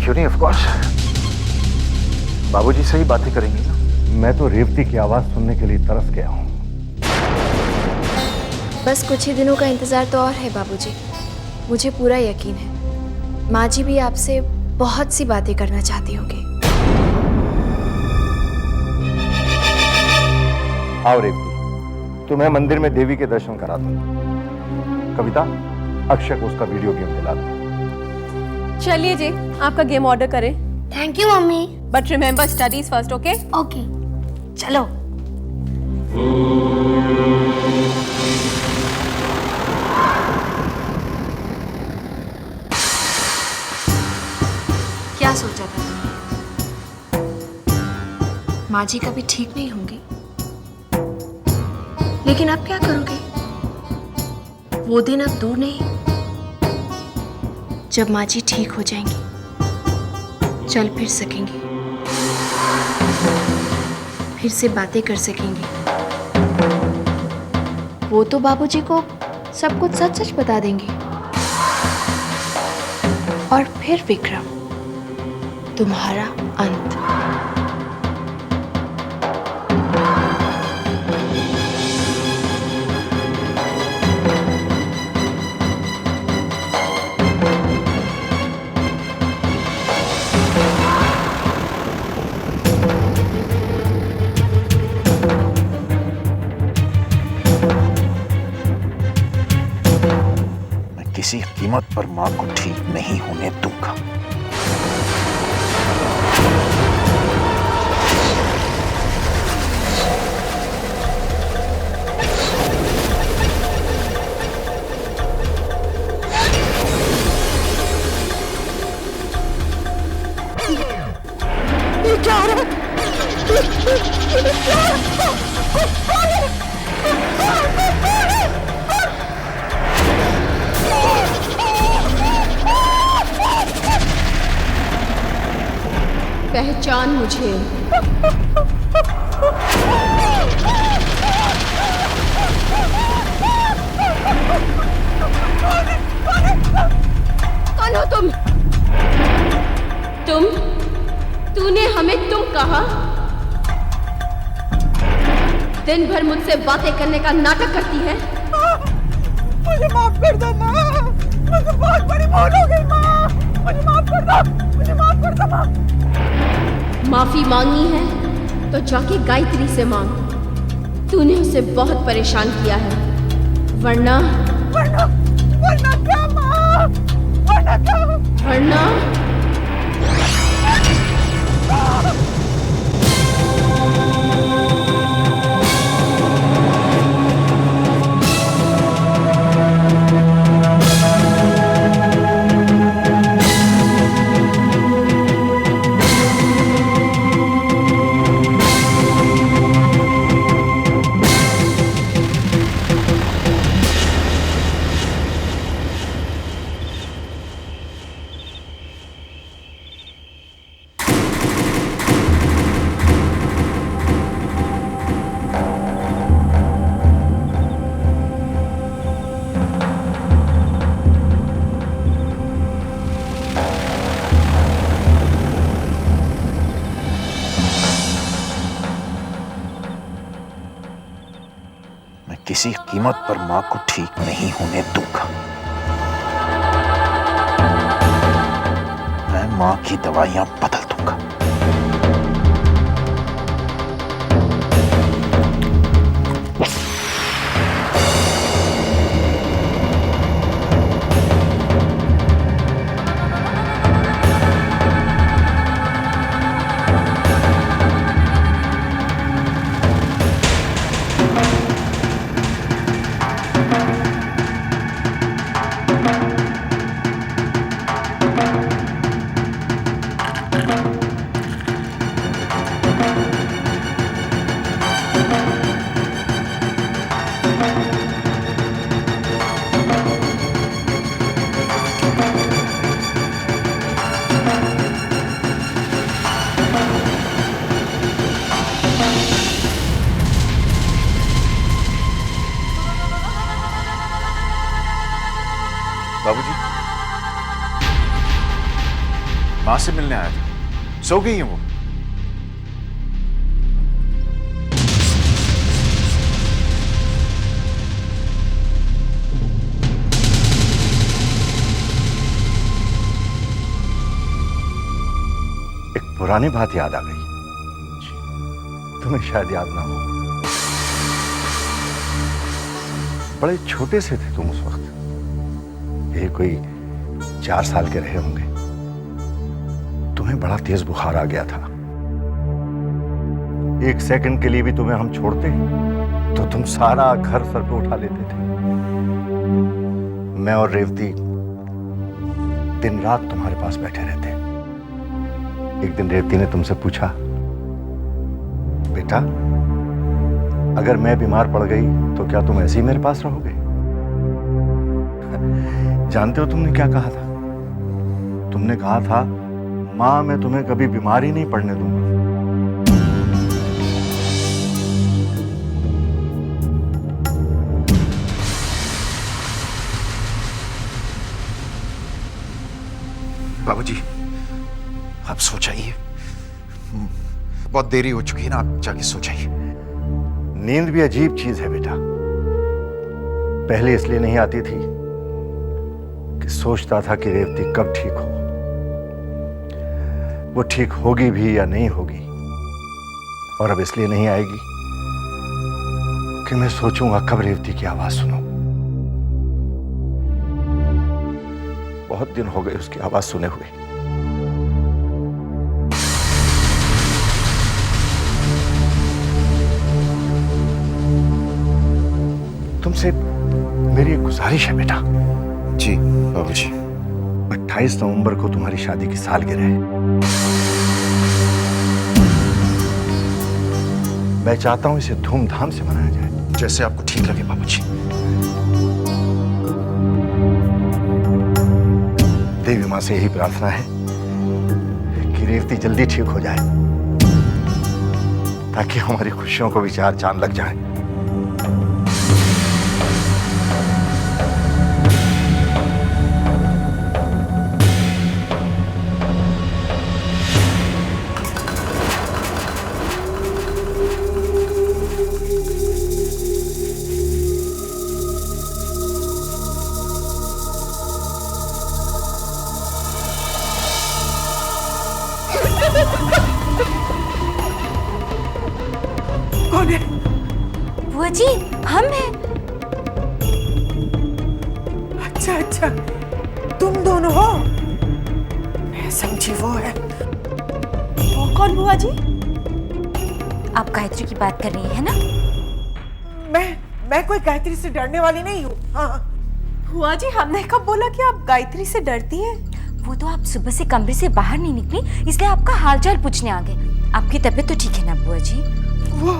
क्यों नहीं, ऑफ कोर्स बाबूजी से ही बातें करेंगी ना। मैं तो रेवती की आवाज सुनने के लिए तरस गया हूँ। बस कुछ ही दिनों का इंतजार तो और है बाबूजी। मुझे पूरा यकीन है माँ जी भी आपसे बहुत सी बातें करना चाहती होंगी। आओ रेवती, तुम्हें मंदिर में देवी के दर्शन करा दूं। कविता, अक्षय को उसका वीडियो गेम दिला दो। चलिए जी, आपका गेम ऑर्डर करें। Thank you mummy. But remember studies first, okay? Okay, चलो। क्या सोचा था तुमने? माँ जी कभी ठीक नहीं होंगी, लेकिन अब क्या करोगे? वो दिन अब दूर नहीं जब माँ जी ठीक हो जाएंगी, चल फिर सकेंगी, फिर से बातें कर सकेंगी। वो तो बाबूजी को सब कुछ सच सच बता देंगे। और फिर विक्रम, तुम्हारा अंत। किसी कीमत पर मां को ठीक नहीं होने दूंगा। ये क्या हो रहा है? पहचान मुझे। कौन हो तुम? तूने हमें तुम कहा? दिन भर मुझसे बातें करने का नाटक करती है। मुझे माफ कर दो माँ, मुझे बहुत बड़ी भूल हो गई माँ, मुझे माफ कर दो, मुझे माफ कर दो माँ। माफी मांगनी है तो जाके गायत्री से मांग। तूने उसे बहुत परेशान किया है, वरना क्या माँ? वरना क्या? वरना किसी कीमत पर मां को ठीक नहीं होने दूंगा। मैं मां की दवाइयां बदल दूंगा। बाबूजी, मां से मिलने आया था। सो गई है वो? एक पुरानी बात याद आ गई, तुम्हें शायद याद ना हो। बड़े छोटे से थे तुम उस वक्त, ये कोई 4 साल के रहे होंगे। तुम्हें बड़ा तेज बुखार आ गया था। 1 सेकंड के लिए भी तुम्हें हम छोड़ते तो तुम सारा घर सर पे उठा लेते थे। मैं और रेवती दिन रात तुम्हारे पास बैठे रहते। एक दिन रेवती ने तुमसे पूछा, बेटा अगर मैं बीमार पड़ गई तो क्या तुम ऐसे ही मेरे पास रहोगे? जानते हो तुमने क्या कहा था? तुमने कहा था, मां मैं तुम्हें कभी बीमार ही नहीं पड़ने दूंगा। बाबूजी, आप सो जाइए। बहुत देरी हो चुकी है ना, आप जाके सो जाइए। नींद भी अजीब चीज है बेटा। पहले इसलिए नहीं आती थी कि सोचता था कि रेवती कब ठीक हो। वो ठीक होगी भी या नहीं होगी। और अब इसलिए नहीं आएगी कि मैं सोचूंगा कब रेवती की आवाज सुनूं। बहुत दिन हो गए उसकी आवाज सुने हुए। तुमसे मेरी एक गुजारिश है बेटा। जी बाबूजी। 28 नवंबर को तुम्हारी शादी की सालगिरह है। मैं चाहता हूं इसे धूमधाम से मनाया जाए। जैसे आपको ठीक लगे बाबूजी। देवी मां से यही प्रार्थना है कि रेवती जल्दी ठीक हो जाए, ताकि हमारी खुशियों को भी 4 चांद लग जाए। कौन है? बुआ जी, हम हैं। अच्छा अच्छा, तुम दोनों हो। मैं समझी वो है। वो कौन बुआ जी? आप गायत्री की बात कर रही हैं ना? मैं कोई गायत्री से डरने वाली नहीं हूँ। हाँ बुआ जी, हमने कब बोला कि आप गायत्री से डरती हैं? वो तो आप सुबह से कमरे से बाहर नहीं निकली, इसलिए आपका हालचाल पूछने आ गए। आपकी तबीयत तो ठीक है ना बुआ जी? वो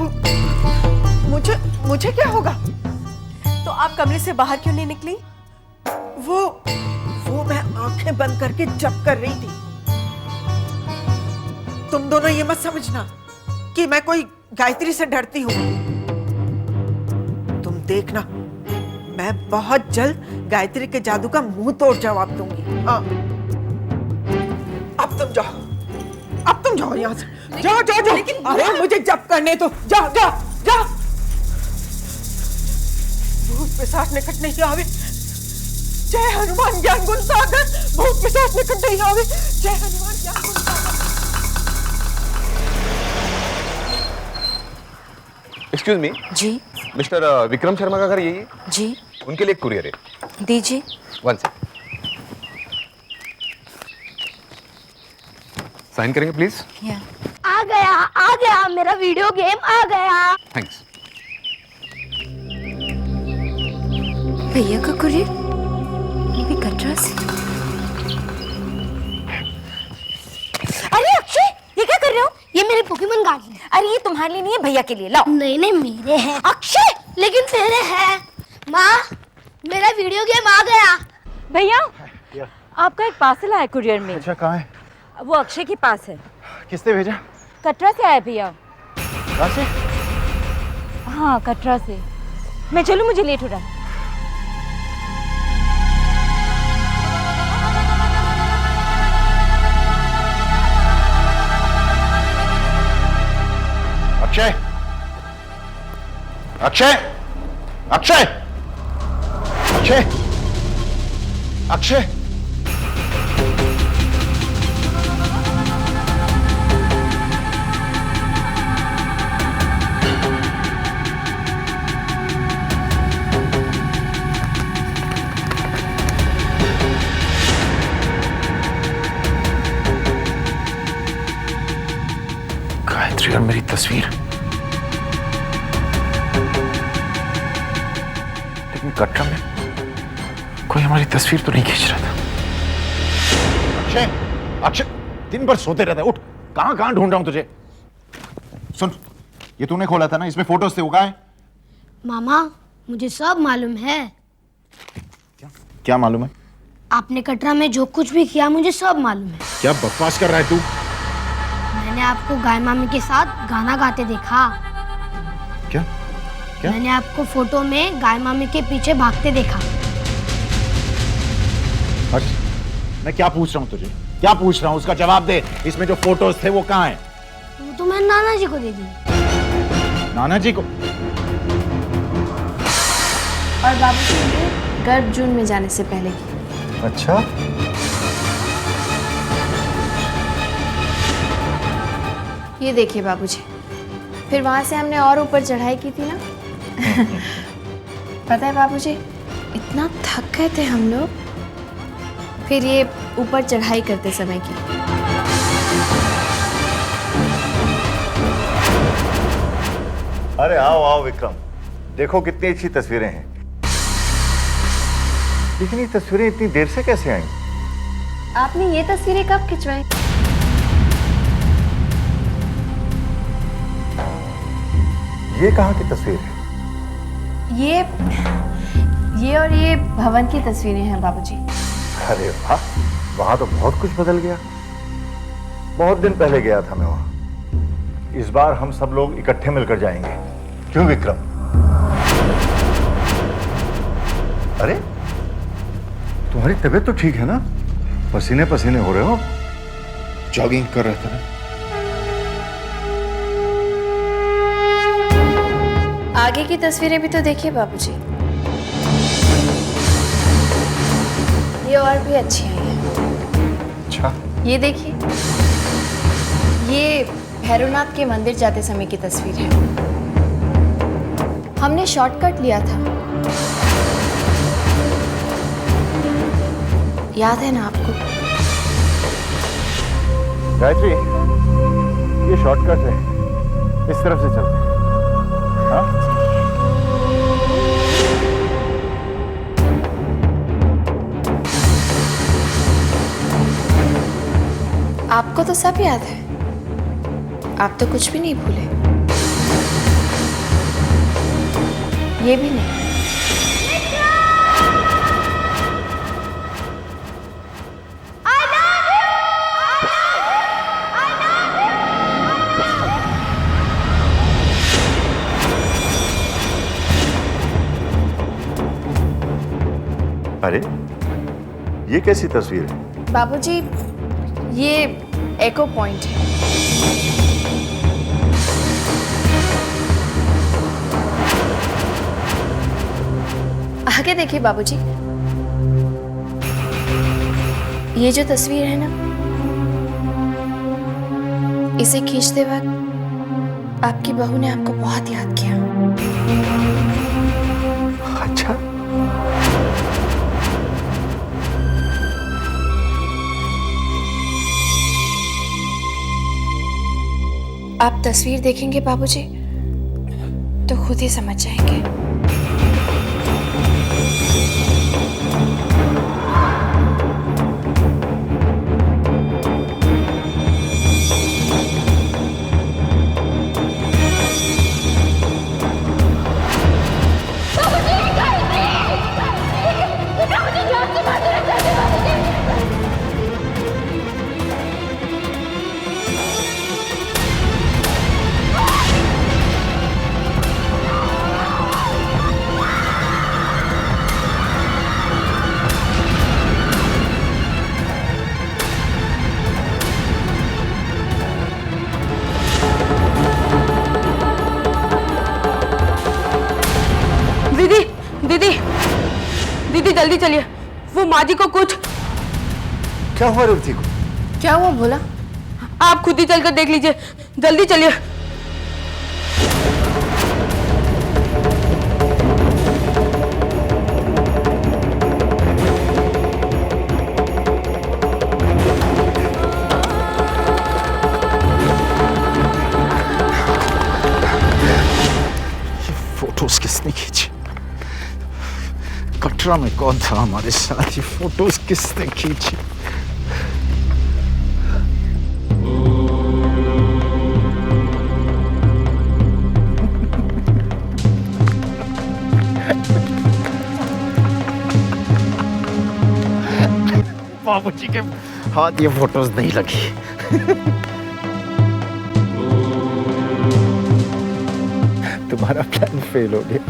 मुझे क्या होगा? तो आप कमरे से बाहर क्यों नहीं निकली? वो मैं आंखें बंद करके जप कर रही थी। तुम दोनों ये मत समझना कि मैं कोई गायत्री से डरती हूँ। तुम देखना, मैं बहुत जल्द गायत्री के जादू का मुंह तोड़ जवाब दूंगी। हाँ, अब तुम जाओ यहाँ से। जाओ। अरे मुझे जप करने दो। जाओ। पिशाच निकट नहीं आवे। जय हनुमान ज्ञान गुण सागर, भूत पिशाच निकट नहीं आवे। जय हनुमान ज्ञान गुण सागर। एक्सक्यूज मी जी मिस्टर विक्रम शर्मा का घर यही है? जी उनके लिए एक कुरियर है। दीजिए। वन सेकंड, साइन करेंगे प्लीज। आ गया मेरा वीडियो गेम आ गया। थैंक्स। भैया का कुरियर, वो भी कटरा से। अरे अक्षय, ये क्या कर रहे हो? ये मेरे पोकेमोन कार्ड हैं। अरे ये तुम्हारे लिए नहीं है, भैया के लिए लाओ। नहीं नहीं मेरे हैं। अक्षय, लेकिन तेरे हैं। माँ, मेरा वीडियो गेम आ गया। भैया आपका एक पार्सल आया कुरियर में। अच्छा, कहाँ है? वो अक्षय के पास है। किसने भेजा? कटरा से आया भैया। कहाँ से? हाँ कटरा से। मैं चलूं, मुझे लेट हो रहा है। अक्षय, अक्षय, अक्षय, अक्षय, अक्षय। गायत्री और मेरी तस्वीर, लेकिन कटरा में कोई हमारी तस्वीर तो नहीं खींच रहा था। अक्षय, अक्षय, दिन भर सोते रहता है। उठ, कहां कहां ढूंढ रहा हूं तुझे। सुन, ये तूने खोला था ना, इसमें फोटोज थे, वो कहां है? मामा, मुझे सब मालूम है। क्या मालूम है? आपने कटरा में जो कुछ भी किया मुझे सब मालूम है। क्या बकवास कर रहा है तू? मैंने आपको गाय मामी के साथ गाना गाते देखा। क्या? क्या? मैंने आपको फोटो में गाय मामी के पीछे भागते देखा। अच्छा, मैं क्या पूछ रहा हूँ तुझे? क्या पूछ रहा हूँ, उसका जवाब दे। इसमें जो फोटोज थे वो कहाँ हैं? वो तो मैंने नाना जी को दे दी। नाना जी को? और बाबूजी ने गर्भ जून में जाने से पहले की। अच्छा, ये देखिए बाबूजी, फिर वहां से हमने और ऊपर चढ़ाई की थी ना। पता है बाबूजी, इतना थक गए थे हम लोग, फिर ये ऊपर चढ़ाई करते समय की। अरे आओ आओ विक्रम, देखो कितनी अच्छी तस्वीरें हैं। लेकिन ये तस्वीरें इतनी देर से कैसे आई? आपने ये तस्वीरें कब खिंचवाई? ये कहाँ की तस्वीर है? ये और ये भवन की तस्वीरें हैं बाबूजी। अरे वाह, वहां तो बहुत कुछ बदल गया। बहुत दिन पहले गया था मैं वहां। इस बार हम सब लोग इकट्ठे मिलकर जाएंगे, क्यों विक्रम? अरे तुम्हारी तबीयत तो ठीक है ना? पसीने पसीने हो रहे हो, जॉगिंग कर रहे थे ना? आगे की तस्वीरें भी तो देखिए बाबूजी, ये और भी अच्छी आई हैं। अच्छा, ये देखिए, ये भैरवनाथ के मंदिर जाते समय की तस्वीर है। हमने शॉर्टकट लिया था, याद है ना आपको? गायत्री, ये शॉर्टकट है, इस तरफ से चलते हैं। हाँ? आपको तो सब याद है, आप तो कुछ भी नहीं भूले। ये भी नहीं। अरे ये कैसी तस्वीर है? बाबूजी, ये एको पॉइंट है। आगे देखिए बाबूजी, ये जो तस्वीर है ना, इसे खींचते वक्त आपकी बहू ने आपको बहुत याद किया। अच्छा, आप तस्वीर देखेंगे बाबूजी तो खुद ही समझ जाएंगे। दीदी जल्दी चलिए, वो माँ जी को कुछ। क्या हुआ रेवती को? क्या हुआ भोला? आप खुद ही चलकर देख लीजिए, जल्दी चलिए। ये फोटोज किसने खींची? कटरा में कौन था हमारे साथ? ये फोटोज किसने खींची? बाबूजी के हाथ ये फोटोज नहीं लगी। तुम्हारा प्लान फेल हो गया।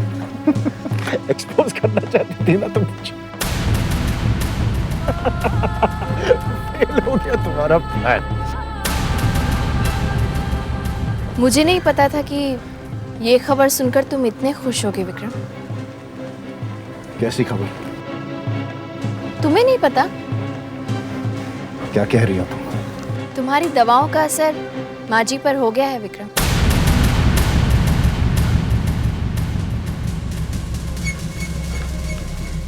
एक्सपोज करना चाहती थी ना तुम मुझे। फेल हो गया तुम्हारा प्लान। मुझे नहीं पता था कि ये खबर सुनकर तुम इतने खुश होगे विक्रम। कैसी खबर? तुम्हें नहीं पता? क्या कह रही हो तुम? तुम्हारी दवाओं का असर माँ जी पर हो गया है विक्रम।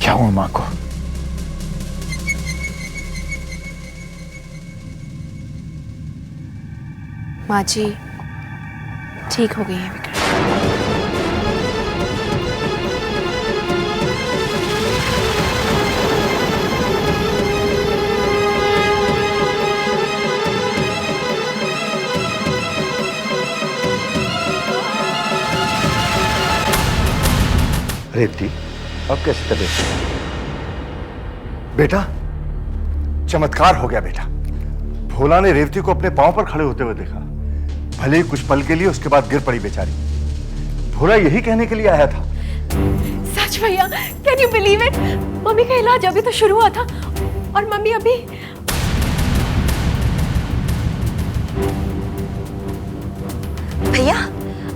क्या हुआ माँ को? माँ जी ठीक हो गई है विक्रम। रेवती, अब कैसी तबीयत? बेटा, चमत्कार हो गया बेटा। भोला ने रेवती को अपने पांव पर खड़े होते हुए देखा। भले ही कुछ पल के लिए, उसके बाद गिर पड़ी बेचारी। भोला यही कहने के लिए आया था। सच भैया, can you believe it? Mummy का इलाज अभी तो शुरू हुआ था और मम्मी अभी। भैया,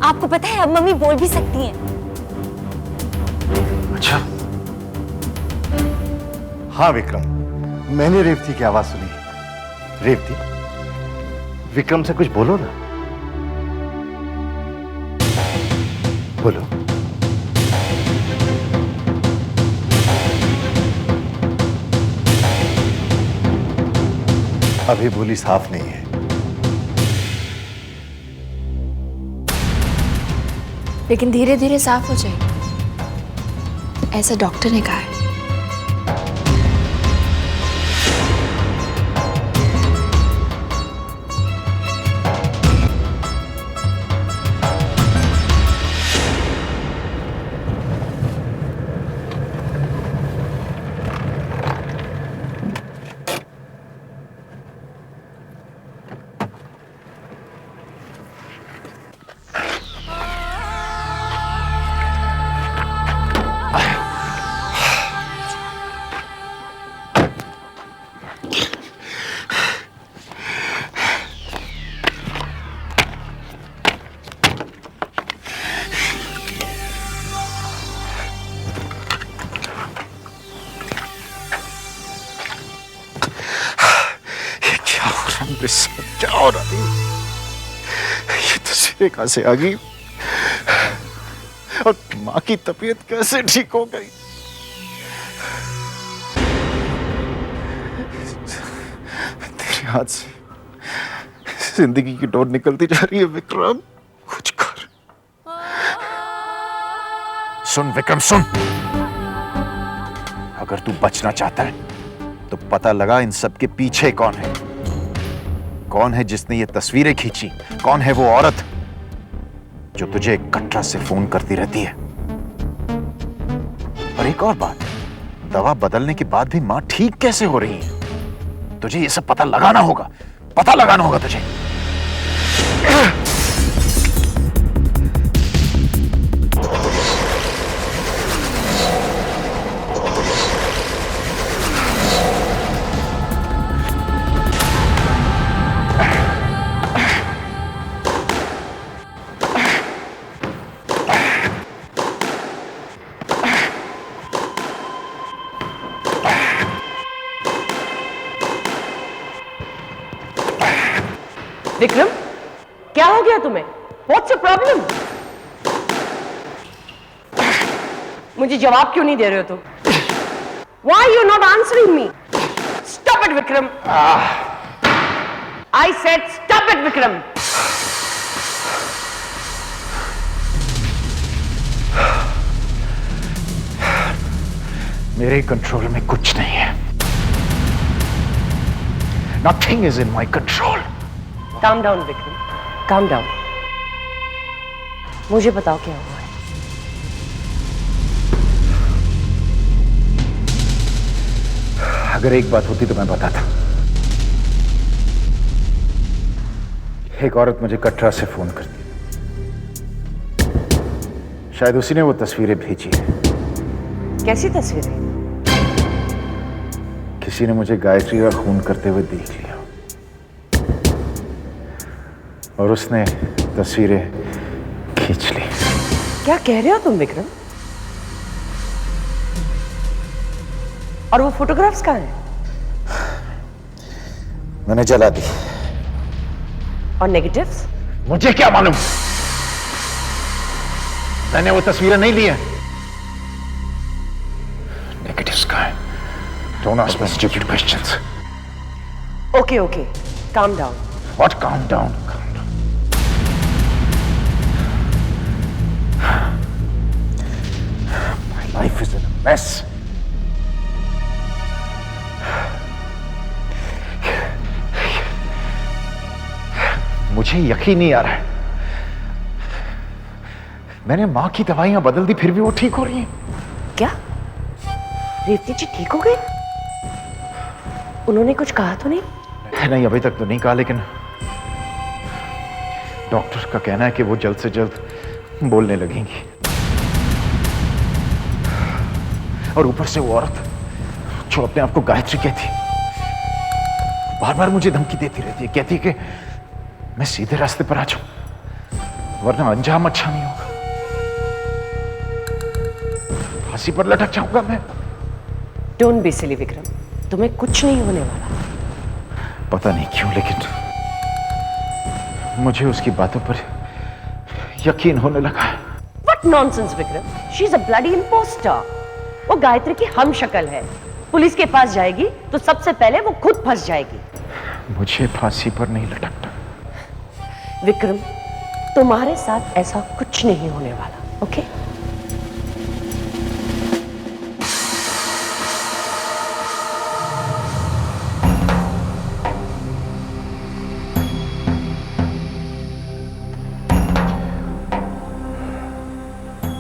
आपको पता है अब मम्मी बोल भी सकती हैं। अच्छा। हाँ विक्रम, मैंने रेवती की आवाज सुनी। रेवती, विक्रम से कुछ बोलो ना। बोलो। अभी बोली साफ नहीं है। लेकिन धीरे धीरे साफ हो जाएगी, ऐसा डॉक्टर ने कहा है। जाओ रानी, ये तस्वीरें कहां से आ गई और माँ की तबीयत कैसे ठीक हो गई? तेरे हाथ से जिंदगी की डोर निकलती जा रही है विक्रम, कुछ कर। सुन विक्रम सुन, अगर तू बचना चाहता है तो पता लगा इन सब के पीछे कौन है। कौन है जिसने ये तस्वीरें खींची? कौन है वो औरत जो तुझे कटरा से फोन करती रहती है? और एक और बात, दवा बदलने के बाद भी मां ठीक कैसे हो रही है? तुझे ये सब पता लगाना होगा तुझे। विक्रम, क्या हो गया तुम्हें? What's your problem? मुझे जवाब क्यों नहीं दे रहे हो तुम? Why are you not answering me? Stop it, Vikram. I said stop it, Vikram. मेरे कंट्रोल में कुछ नहीं है। Nothing is in my control. Calm down, Vikram. Calm down. मुझे बताओ क्या हुआ है? अगर एक बात होती तो मैं बताता। एक औरत मुझे कटरा से फोन करती, शायद उसी ने वो तस्वीरें भेजी है। कैसी तस्वीरें? किसी ने मुझे गायत्री का खून करते हुए देख लिया और उसने तस्वीरें खींच ली। क्या कह रहे हो तुम विक्रम? और वो फोटोग्राफ्स कहाँ हैं? मैंने जला दी। और नेगेटिव्स? मुझे क्या मालूम, मैंने वो तस्वीरें नहीं ली हैं। नेगेटिव्स कहाँ हैं? Don't ask me stupid questions. Okay, okay. Calm down. What calm down? Calm down. My life is in a mess. मुझे यकीन नहीं आ रहा है, मैंने मां की दवाइयां बदल दी फिर भी वो ठीक हो रही हैं। क्या रेवती जी ठीक हो गई? उन्होंने कुछ कहा तो नहीं? नहीं, अभी तक तो नहीं कहा, लेकिन डॉक्टर का कहना है कि वो जल्द से जल्द बोलने लगेंगी। और ऊपर से वो औरत जो अपने आप को गायत्री कहती, बार बार मुझे धमकी देती रहती है, कहती कि मैं सीधे रास्ते पर आ जाऊं वरना अंजाम अच्छा नहीं होगा, फांसी पर लटक जाऊंगा मैं। डोंट बी सिली विक्रम, तुम्हें कुछ नहीं होने वाला। पता नहीं क्यों, लेकिन मुझे उसकी बातों पर यकीन होने लगा है। What nonsense, Vikram? She's a bloody imposter. वो गायत्री की हम शक्ल है। पुलिस के पास जाएगी तो सबसे पहले वो खुद फंस जाएगी। मुझे फांसी पर नहीं लटकना। विक्रम, तुम्हारे साथ ऐसा कुछ नहीं होने वाला, ओके?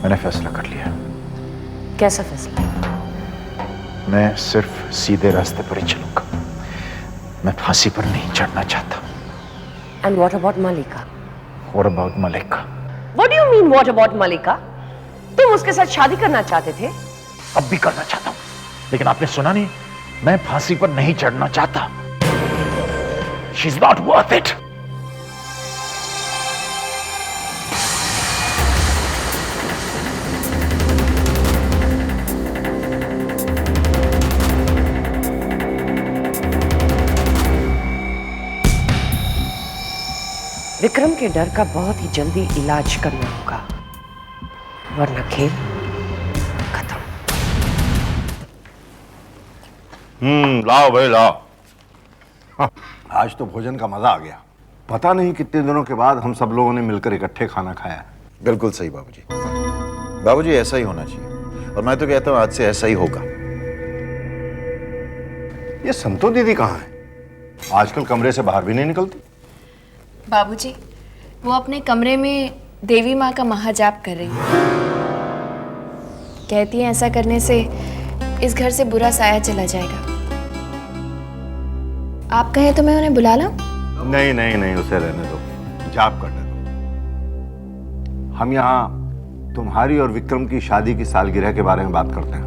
मैंने फैसला कर लिया। कैसा फैसला? मैं सिर्फ सीधे रास्ते पर ही चलूंगा, मैं फांसी पर नहीं चढ़ना चाहता। And what about Malika? What about Malika? What do you mean what about Malika? तुम उसके साथ शादी करना चाहते थे? अब भी करना चाहता हूं, लेकिन आपने सुना नहीं, मैं फांसी पर नहीं चढ़ना चाहता। She's not worth it. Vikram के डर का बहुत ही जल्दी इलाज करना होगा, वरना खेल खत्म। लाओ भाई लाओ। हाँ, आज तो भोजन का मजा आ गया। पता नहीं कितने दिनों के बाद हम सब लोगों ने मिलकर इकट्ठे खाना खाया। बिल्कुल सही बाबूजी। बाबूजी ऐसा ही होना चाहिए, और मैं तो कहता हूं आज से ऐसा ही होगा। ये संतो दीदी कहाँ है? आजकल कमरे से बाहर भी नहीं निकलती। बाबूजी, वो अपने कमरे में देवी माँ का महाजाप कर रही है। कहती है ऐसा करने से इस घर से बुरा साया चला जाएगा। आप कहें तो मैं उन्हें बुला लाऊं? नहीं नहीं नहीं, उसे रहने दो, जाप करने दो। हम यहाँ तुम्हारी और विक्रम की शादी की सालगिरह के बारे में बात करते हैं।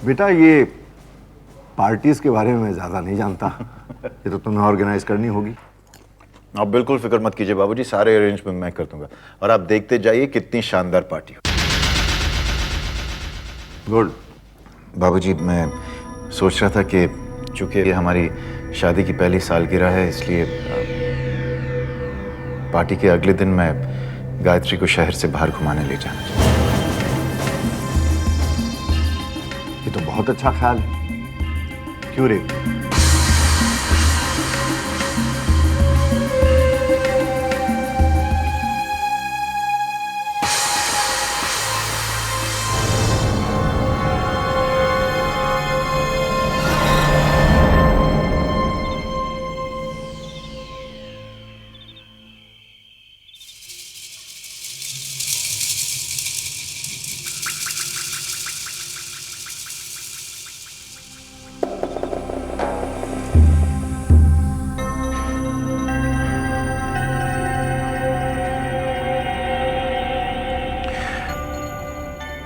बेटा, ये पार्टीज के बारे में मैं ज्यादा नहीं जानता। ये तो तुम्हें ऑर्गेनाइज करनी होगी। आप बिल्कुल फिक्र मत कीजिए बाबूजी, सारे अरेंजमेंट मैं कर दूंगा, और आप देखते जाइए कितनी शानदार पार्टी हो। गुड। बाबूजी, मैं सोच रहा था कि चूंकि ये हमारी शादी की पहली सालगिरह है, इसलिए पार्टी के अगले दिन मैं गायत्री को शहर से बाहर घुमाने ले जाना चाहता हूं। ये तो बहुत अच्छा ख्याल है। क्यों रे?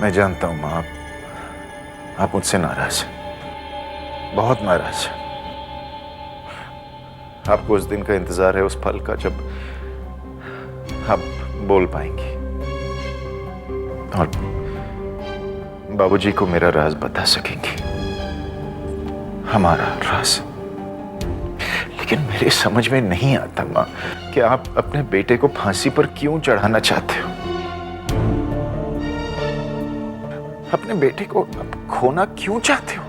मैं जानता हूं मां, आप मुझसे नाराज हैं, बहुत नाराज हैं। आपको उस दिन का इंतजार है, उस पल का जब आप बोल पाएंगी और बाबूजी को मेरा राज बता सकेंगी, हमारा राज। लेकिन मेरे समझ में नहीं आता मां कि आप अपने बेटे को फांसी पर क्यों चढ़ाना चाहते हो? अपने बेटे को खोना क्यों चाहते हो?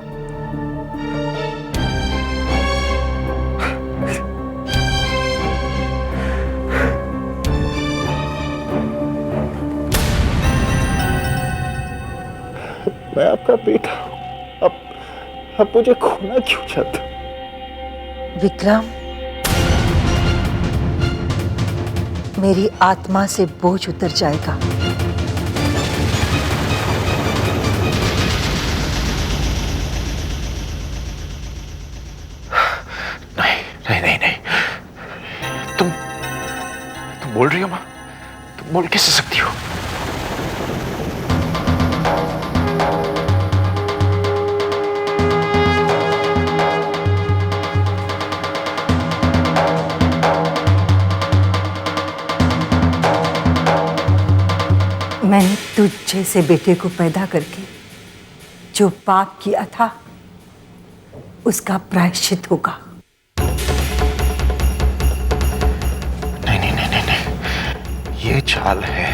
मैं आपका बेटा हूं, आप मुझे खोना क्यों चाहते हो? विक्रम, मेरी आत्मा से बोझ उतर जाएगा। नहीं, तुम बोल रही हो मां? तुम बोल कैसे सकती हो? मैंने तुझ जैसे बेटे को पैदा करके जो पाप किया था, उसका प्रायश्चित होगा। ये चाल है,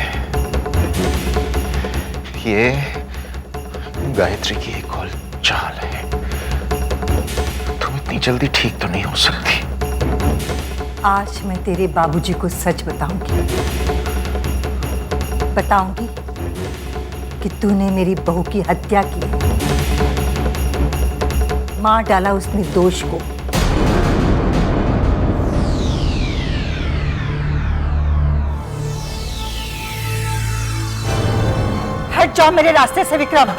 ये गायत्री की एक और चाल है। तुम इतनी जल्दी ठीक तो नहीं हो सकती। आज मैं तेरे बाबूजी को सच बताऊंगी कि तूने मेरी बहू की हत्या की। मार डाला उस निर्दोष को। हट जाओ मेरे रास्ते से विक्रम।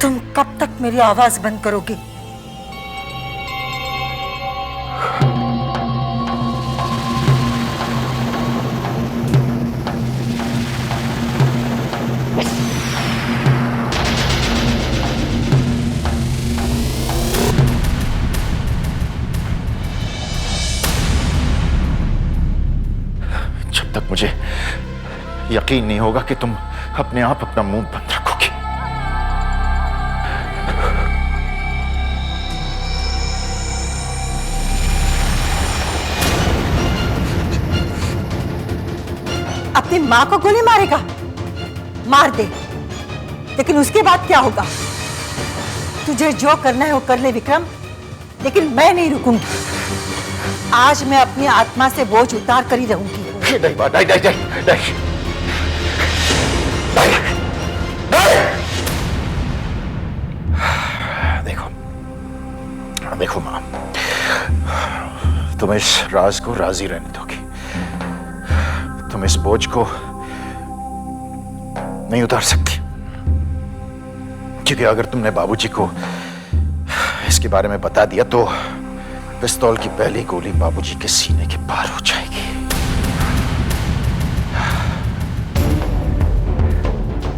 तुम कब तक मेरी आवाज बंद करोगे? यकीन नहीं होगा कि तुम अपने आप अपना मुंह बंद रखोगी। अपनी माँ को गोली मारेगा? मार दे, लेकिन उसके बाद क्या होगा? तुझे जो करना है वो कर ले विक्रम, लेकिन मैं नहीं रुकूंगी। आज मैं अपनी आत्मा से बोझ उतार कर ही रहूंगी। देखो देखो मां, तुम इस राज को राजी रहने दोगी, तुम इस बोझ को नहीं उतार सकती, क्योंकि अगर तुमने बाबूजी को इसके बारे में बता दिया तो पिस्तौल की पहली गोली बाबूजी के सीने के पार हो जाएगी।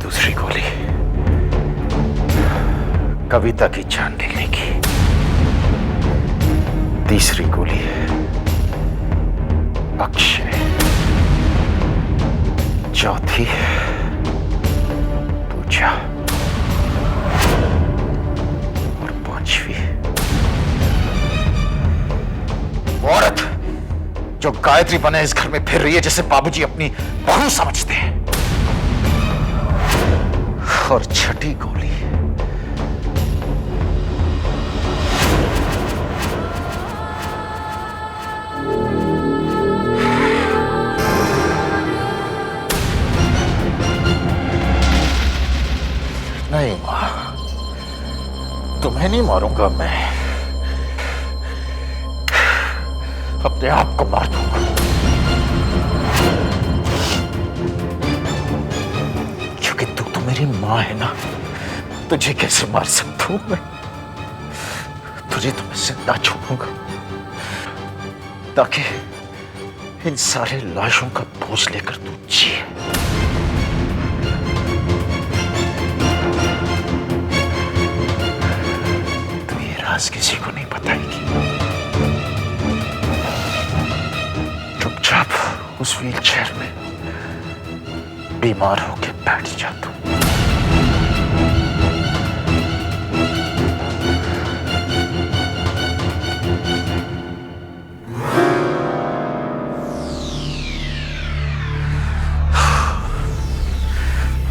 दूसरी गोली कविता की जान ले लेगी। तीसरी गोली अक्षय, चौथी पूजा और पांचवी औरत जो गायत्री बने इस घर में फिर रही है, जिसे बाबूजी अपनी बहू समझते हैं। और छठी गोली नहीं मां, तुम्हें नहीं मारूंगा, मैं अपने आप को मार दूंगा, क्योंकि तू तो मेरी मां है ना। तुझे कैसे मार सकता हूं मैं? तुझे तो मैं जिंदा छोड़ूंगा ताकि इन सारे लाशों का बोझ लेकर तू जिए। तू ये राज किसी को नहीं बताएगी। चुपचाप उस व्हील चेयर में बीमार होके बैठ जा तू।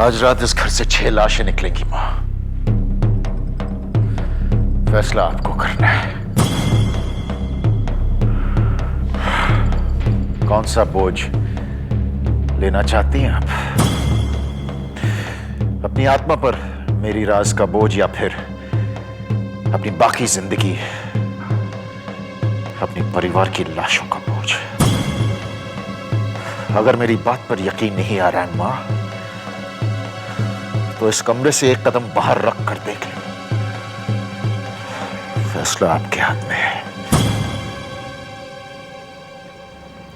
आज रात इस घर से 6 लाशें निकलेंगी मां। फैसला आपको करना है। कौन सा बोझ लेना चाहती हैं आप? अपनी आत्मा पर मेरी राज का बोझ, या फिर अपनी बाकी जिंदगी अपने परिवार की लाशों का बोझ? अगर मेरी बात पर यकीन नहीं आ रहा है मां, तो इस कमरे से एक कदम बाहर रख कर देख ले। फैसला आपके हाथ में है।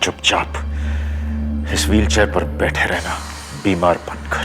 चुपचाप इस व्हीलचेयर पर बैठे रहना, बीमार बनकर।